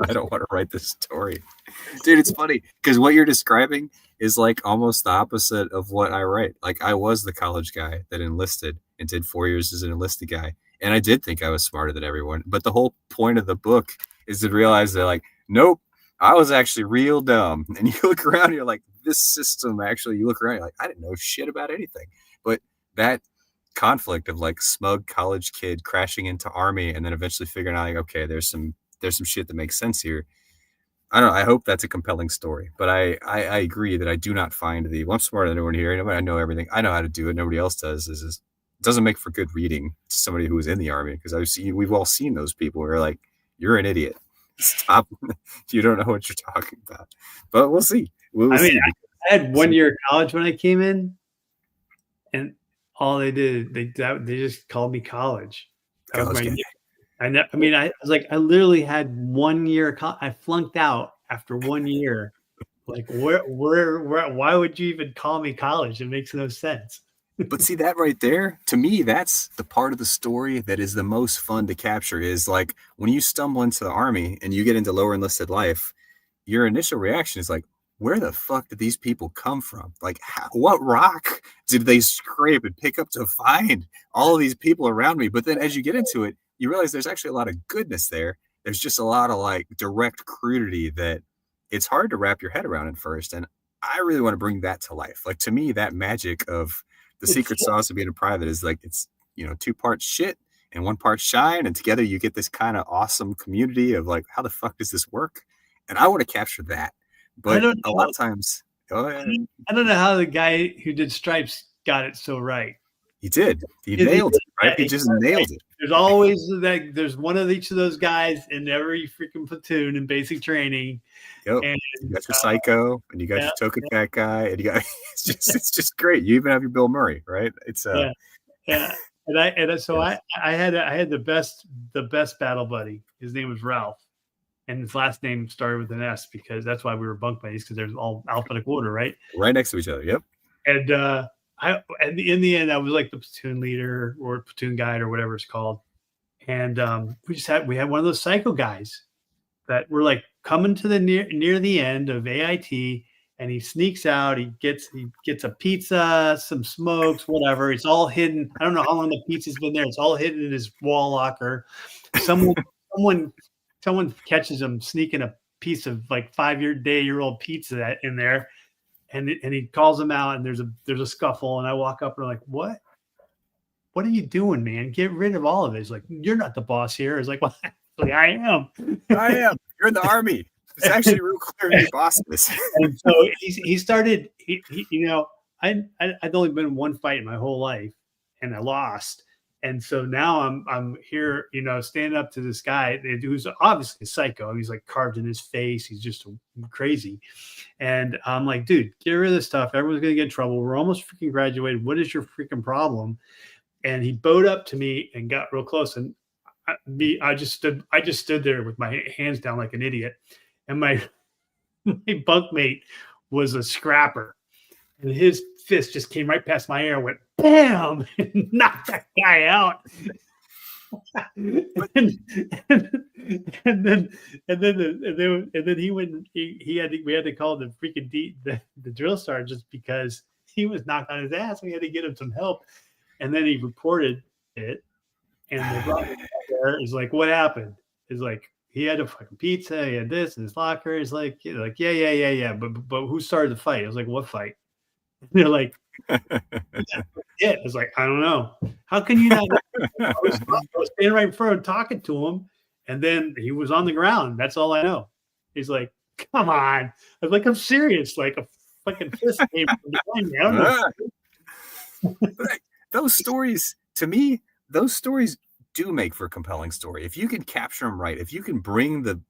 Speaker 2: I don't want to write this story. Dude, it's funny because what you're describing is like almost the opposite of what I write. Like I was the college guy that enlisted and did 4 years as an enlisted guy. And I did think I was smarter than everyone. But the whole point of the book is to realize that like, nope, I was actually real dumb. And you look around and you're like, this system actually, you look around, you're like, I didn't know shit about anything. But that conflict of like smug college kid crashing into army and then eventually figuring out like, okay, there's some shit that makes sense here. I don't know. I hope that's a compelling story, but I agree that I do not find I'm smarter than everyone here. I know everything. I know how to do it. Nobody else does. It doesn't make for good reading to somebody who was in the army, because we've all seen those people who are like, you're an idiot. Stop. You don't know what you're talking about. But we'll see. We'll see.
Speaker 1: I had 1 year of college when I came in, and all they did, they just called me college. That was my I was like, I literally had 1 year. I flunked out after 1 year. Like, why would you even call me college? It makes no sense.
Speaker 2: But see, that right there, to me, that's the part of the story that is the most fun to capture, is like when you stumble into the army and you get into lower enlisted life, your initial reaction is like, where the fuck did these people come from? Like, what rock did they scrape and pick up to find all of these people around me? But then as you get into it, you realize there's actually a lot of goodness there. There's just a lot of like direct crudity that it's hard to wrap your head around at first. And I really want to bring that to life. Like, to me, that magic of the secret sauce of being a private is like, it's, 2 parts shit and 1 part shine. And together you get this kind of awesome community of like, how the fuck does this work? And I want to capture that. But a lot of times,
Speaker 1: I don't know how the guy who did Stripes got it so right.
Speaker 2: He did. He nailed it, right? He just nailed it.
Speaker 1: There's always there's one of each of those guys in every freaking platoon in basic training.
Speaker 2: Yep. And you got your Psycho, and you got your Token Cat guy, and you got it's just great. You even have your Bill Murray, right? It's
Speaker 1: yeah. And so I had the best battle buddy. His name was Ralph. And his last name started with an S, because that's why we were bunk buddies, because there's all alphabetical order, right?
Speaker 2: Right next to each other. Yep.
Speaker 1: And in the end, I was like the platoon leader or platoon guide or whatever it's called. And we had one of those Psycho guys that were like coming to the near the end of AIT, and he sneaks out. He gets a pizza, some smokes, whatever. It's all hidden. I don't know how long the pizza's been there. It's all hidden in his wall locker. Someone catches him sneaking a piece of like 5-day-old pizza in there, and he calls him out, and there's a scuffle, and I walk up and I'm like, what are you doing, man? Get rid of all of it. He's like, you're not the boss here. It's like, well, actually, I am.
Speaker 2: You're in the army. It's actually real clear who your boss is.
Speaker 1: And so he started. I'd only been in one fight in my whole life, and I lost. And so now I'm here, standing up to this guy who's obviously a psycho. He's like carved in his face. He's just crazy. And I'm like, dude, get rid of this stuff. Everyone's going to get in trouble. We're almost freaking graduated. What is your freaking problem? And he bowed up to me and got real close. And I just stood there with my hands down like an idiot. And my bunkmate was a scrapper. And his fist just came right past my ear, went bam, and knocked that guy out. and, and then he went. We had to call the freaking the drill sergeant just because he was knocked on his ass. We had to get him some help, and then he reported it. And they brought him there. He's like, "What happened?" He's like, "He had a fucking pizza. He had this in his locker." He's like, yeah. But who started the fight? I was like, "What fight?" And they're like, "Yeah." I was like, "I don't know. How can you not?" I was standing right in front of him talking to him, and then he was on the ground. That's all I know. He's like, "Come on." I was like, "I'm serious." Like a fucking fist came from behind me. I don't know.
Speaker 2: Those stories, to me, those stories do make for a compelling story. If you can capture them right, if you can bring the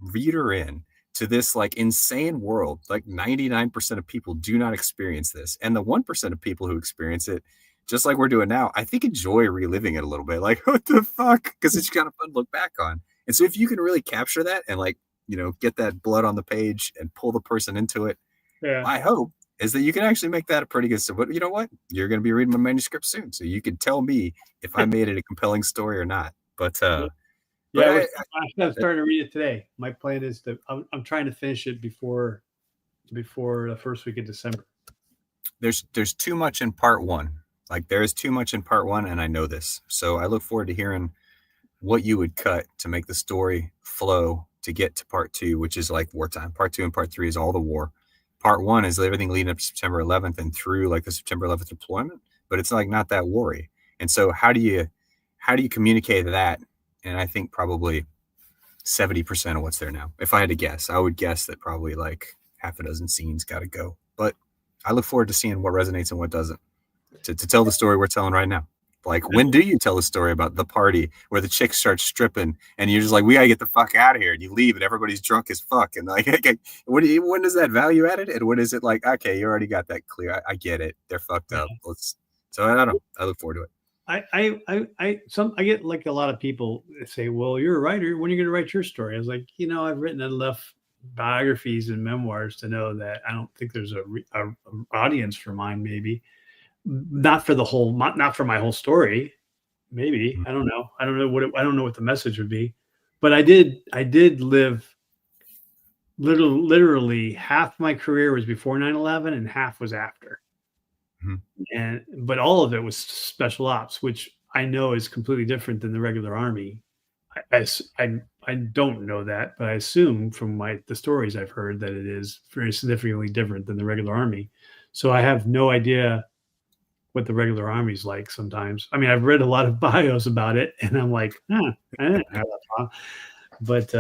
Speaker 2: reader in to this like insane world, like 99% of people do not experience this. And the 1% of people who experience it, just like we're doing now, I think enjoy reliving it a little bit. Like, what the fuck? Because it's kind of fun to look back on. And so if you can really capture that and like, you know, get that blood on the page and pull the person into it,
Speaker 1: Yeah.
Speaker 2: my hope is that you can actually make that a pretty good story. But you know what? You're going to be reading my manuscript soon, so you can tell me if I made it a compelling story or not. But
Speaker 1: I'm starting to read it today. My plan is I'm trying to finish it before the first week of December.
Speaker 2: There's too much in part one. Like there is too much in part one, and I know this. So I look forward to hearing what you would cut to make the story flow to get to part two, which is like wartime. Part two and part three is all the war. Part one is everything leading up to September 11th and through like the September 11th deployment, but it's like not that worry. And so how do you communicate that? And I think probably 70% of what's there now. If I had to guess, I would guess that probably like half a dozen scenes got to go. But I look forward to seeing what resonates and what doesn't to tell the story we're telling right now. Like, when do you tell a story about the party where the chick starts stripping and you're just like, we gotta get the fuck out of here, and you leave and everybody's drunk as fuck, and like, when does that value added, and when is it like, okay, you already got that clear, I get it, they're fucked up, so I don't know, I look forward to it.
Speaker 1: I get like a lot of people say, well, you're a writer, when are you going to write your story? I was like, I've written enough biographies and memoirs to know that I don't think there's a audience for mine. Maybe not for my whole story. Maybe. I don't know. I don't know what the message would be, but I did live literally half my career was before 9/11 and half was after. But all of it was special ops, which I know is completely different than the regular Army. I don't know that, but I assume from the stories I've heard that it is very significantly different than the regular Army. So I have no idea what the regular Army's like sometimes. I mean, I've read a lot of bios about it, and I'm like, I didn't have that problem. But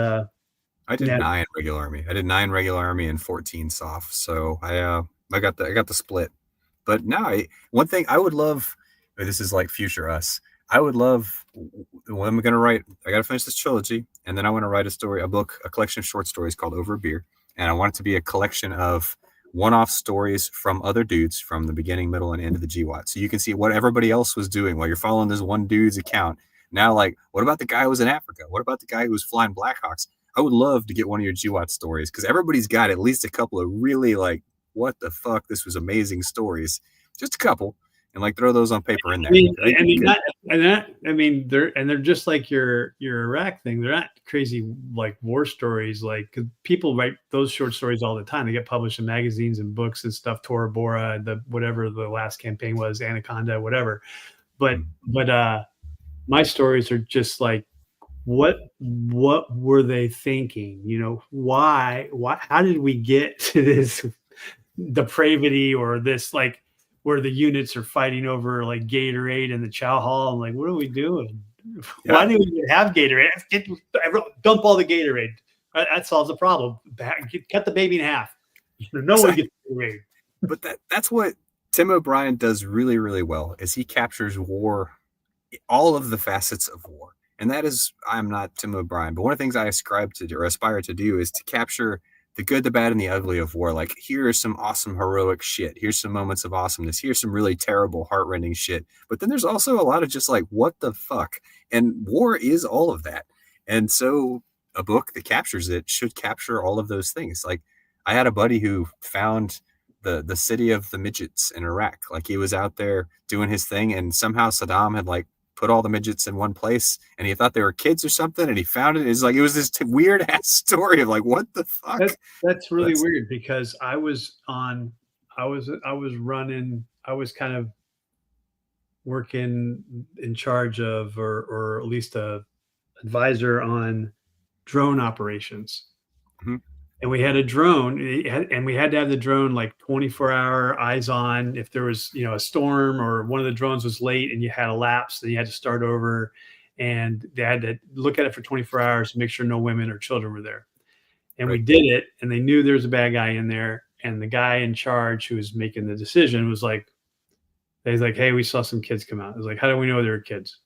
Speaker 2: I did 9 regular Army. I did 9 regular Army and 14 soft. So I got the split. But now, one thing I would love, this is like future us, I would love, when I'm going to write, I got to finish this trilogy, and then I want to write a collection of short stories called Over a Beer. And I want it to be a collection of one-off stories from other dudes from the beginning, middle, and end of the GWOT. So you can see what everybody else was doing while you're following this one dude's account. Now, like, what about the guy who was in Africa? What about the guy who was flying Blackhawks? I would love to get one of your GWOT stories, because everybody's got at least a couple of really like, what the fuck, this was amazing stories, just a couple, and like throw those on paper in there.
Speaker 1: They're just like your Iraq thing. They're not crazy like war stories. Like, 'cause people write those short stories all the time. They get published in magazines and books and stuff. Tora Bora, whatever the last campaign was, Anaconda, whatever. But my stories are just like, what were they thinking? Why? How did we get to this depravity, or this like where the units are fighting over like Gatorade in the chow hall? I'm like, what are we doing? Yeah. Why do we even have Gatorade? Dump all the Gatorade. That solves the problem. Cut the baby in half. No one gets Gatorade.
Speaker 2: But that's what Tim O'Brien does really, really well, is he captures war, all of the facets of war. And that is, I'm not Tim O'Brien, but one of the things I aspire to do is to capture the good, the bad, and the ugly of war. Like, here is some awesome heroic shit. Here's some moments of awesomeness. Here's some really terrible, heart-rending shit. But then there's also a lot of just like, what the fuck? And war is all of that. And so a book that captures it should capture all of those things. Like, I had a buddy who found the city of the midgets in Iraq. Like he was out there doing his thing, and somehow Saddam had like put all the midgets in one place, and he thought they were kids or something, and he found it. It's like it was this weird ass story of like, what the fuck?
Speaker 1: That's really weird, because I was kind of working in charge of, or at least a advisor on drone operations.
Speaker 2: Mhm.
Speaker 1: And we had a drone, and we had to have the drone like 24-hour eyes on. If there was, a storm, or one of the drones was late and you had a lapse, then you had to start over, and they had to look at it for 24 hours to make sure no women or children were there. And we did it, and they knew there was a bad guy in there. And the guy in charge who was making the decision was like, he's like, hey, we saw some kids come out. I was like, how do we know they were kids?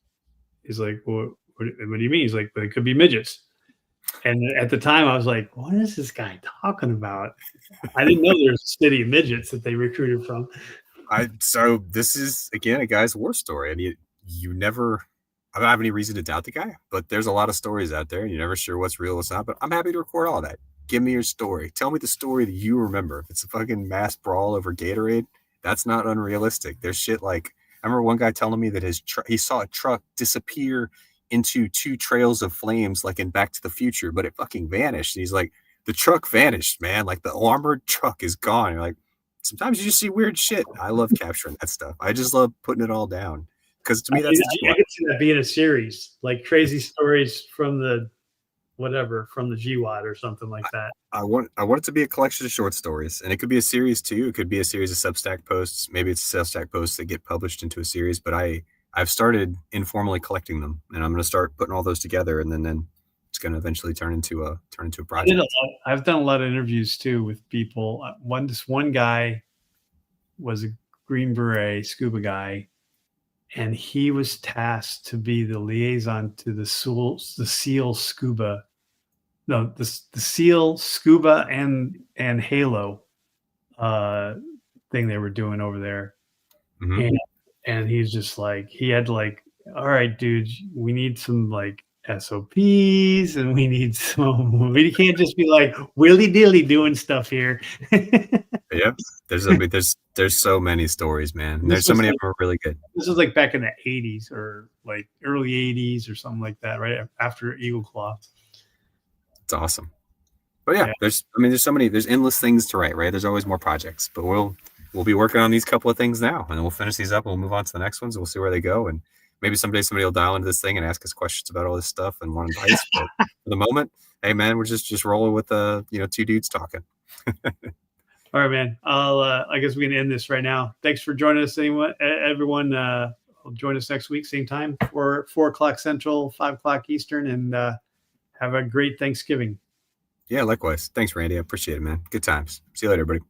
Speaker 1: He's like, well, what do you mean? He's like, but it could be midgets. And at the time, I was like, what is this guy talking about? I didn't know there was a city of midgets that they recruited from.
Speaker 2: So this is, again, a guy's war story. And you never, I don't have any reason to doubt the guy, but there's a lot of stories out there, and you're never sure what's real, what's not. But I'm happy to record all that. Give me your story. Tell me the story that you remember. If it's a fucking mass brawl over Gatorade, that's not unrealistic. There's shit like, I remember one guy telling me that he saw a truck disappear into 2 trails of flames, like in Back to the Future, but it fucking vanished. And he's like, the truck vanished, man. Like the armored truck is gone. You're like, sometimes you just see weird shit. I love capturing that stuff. I just love putting it all down, because to me, that's
Speaker 1: I could see that being a series, like crazy stories from the GWAT or something like that.
Speaker 2: I want it to be a collection of short stories, and it could be a series too. It could be a series of Substack posts. Maybe it's Substack posts that get published into a series, but I've started informally collecting them, and I'm going to start putting all those together, and then it's going to eventually turn into a project.
Speaker 1: I've done a lot of interviews too with people. This one guy was a Green Beret scuba guy, and he was tasked to be the liaison to the SEAL scuba. No, the SEAL scuba and Halo thing they were doing over there.
Speaker 2: Mm-hmm.
Speaker 1: And he's just like, he had like, all right, dude, we need some like SOPs, and we need some, we can't just be like willy-dilly doing stuff here.
Speaker 2: Yep. There's so many stories, man. There's so many of them are really good.
Speaker 1: This was like back in the 80s, or like early 80s or something like that, right after Eagle Claw.
Speaker 2: It's awesome. But yeah, there's so many, there's endless things to write, right? There's always more projects, but we'll be working on these couple of things now, and then we'll finish these up, and we'll move on to the next ones, and we'll see where they go. And maybe someday somebody will dial into this thing and ask us questions about all this stuff and want advice. But for the moment, hey man, we're just rolling with 2 dudes talking.
Speaker 1: All right, man. I guess we can end this right now. Thanks for joining us, everyone. Join us next week, same time, 4 o'clock Central, 5 o'clock Eastern, and have a great Thanksgiving.
Speaker 2: Yeah, likewise. Thanks, Randy. I appreciate it, man. Good times. See you later, buddy.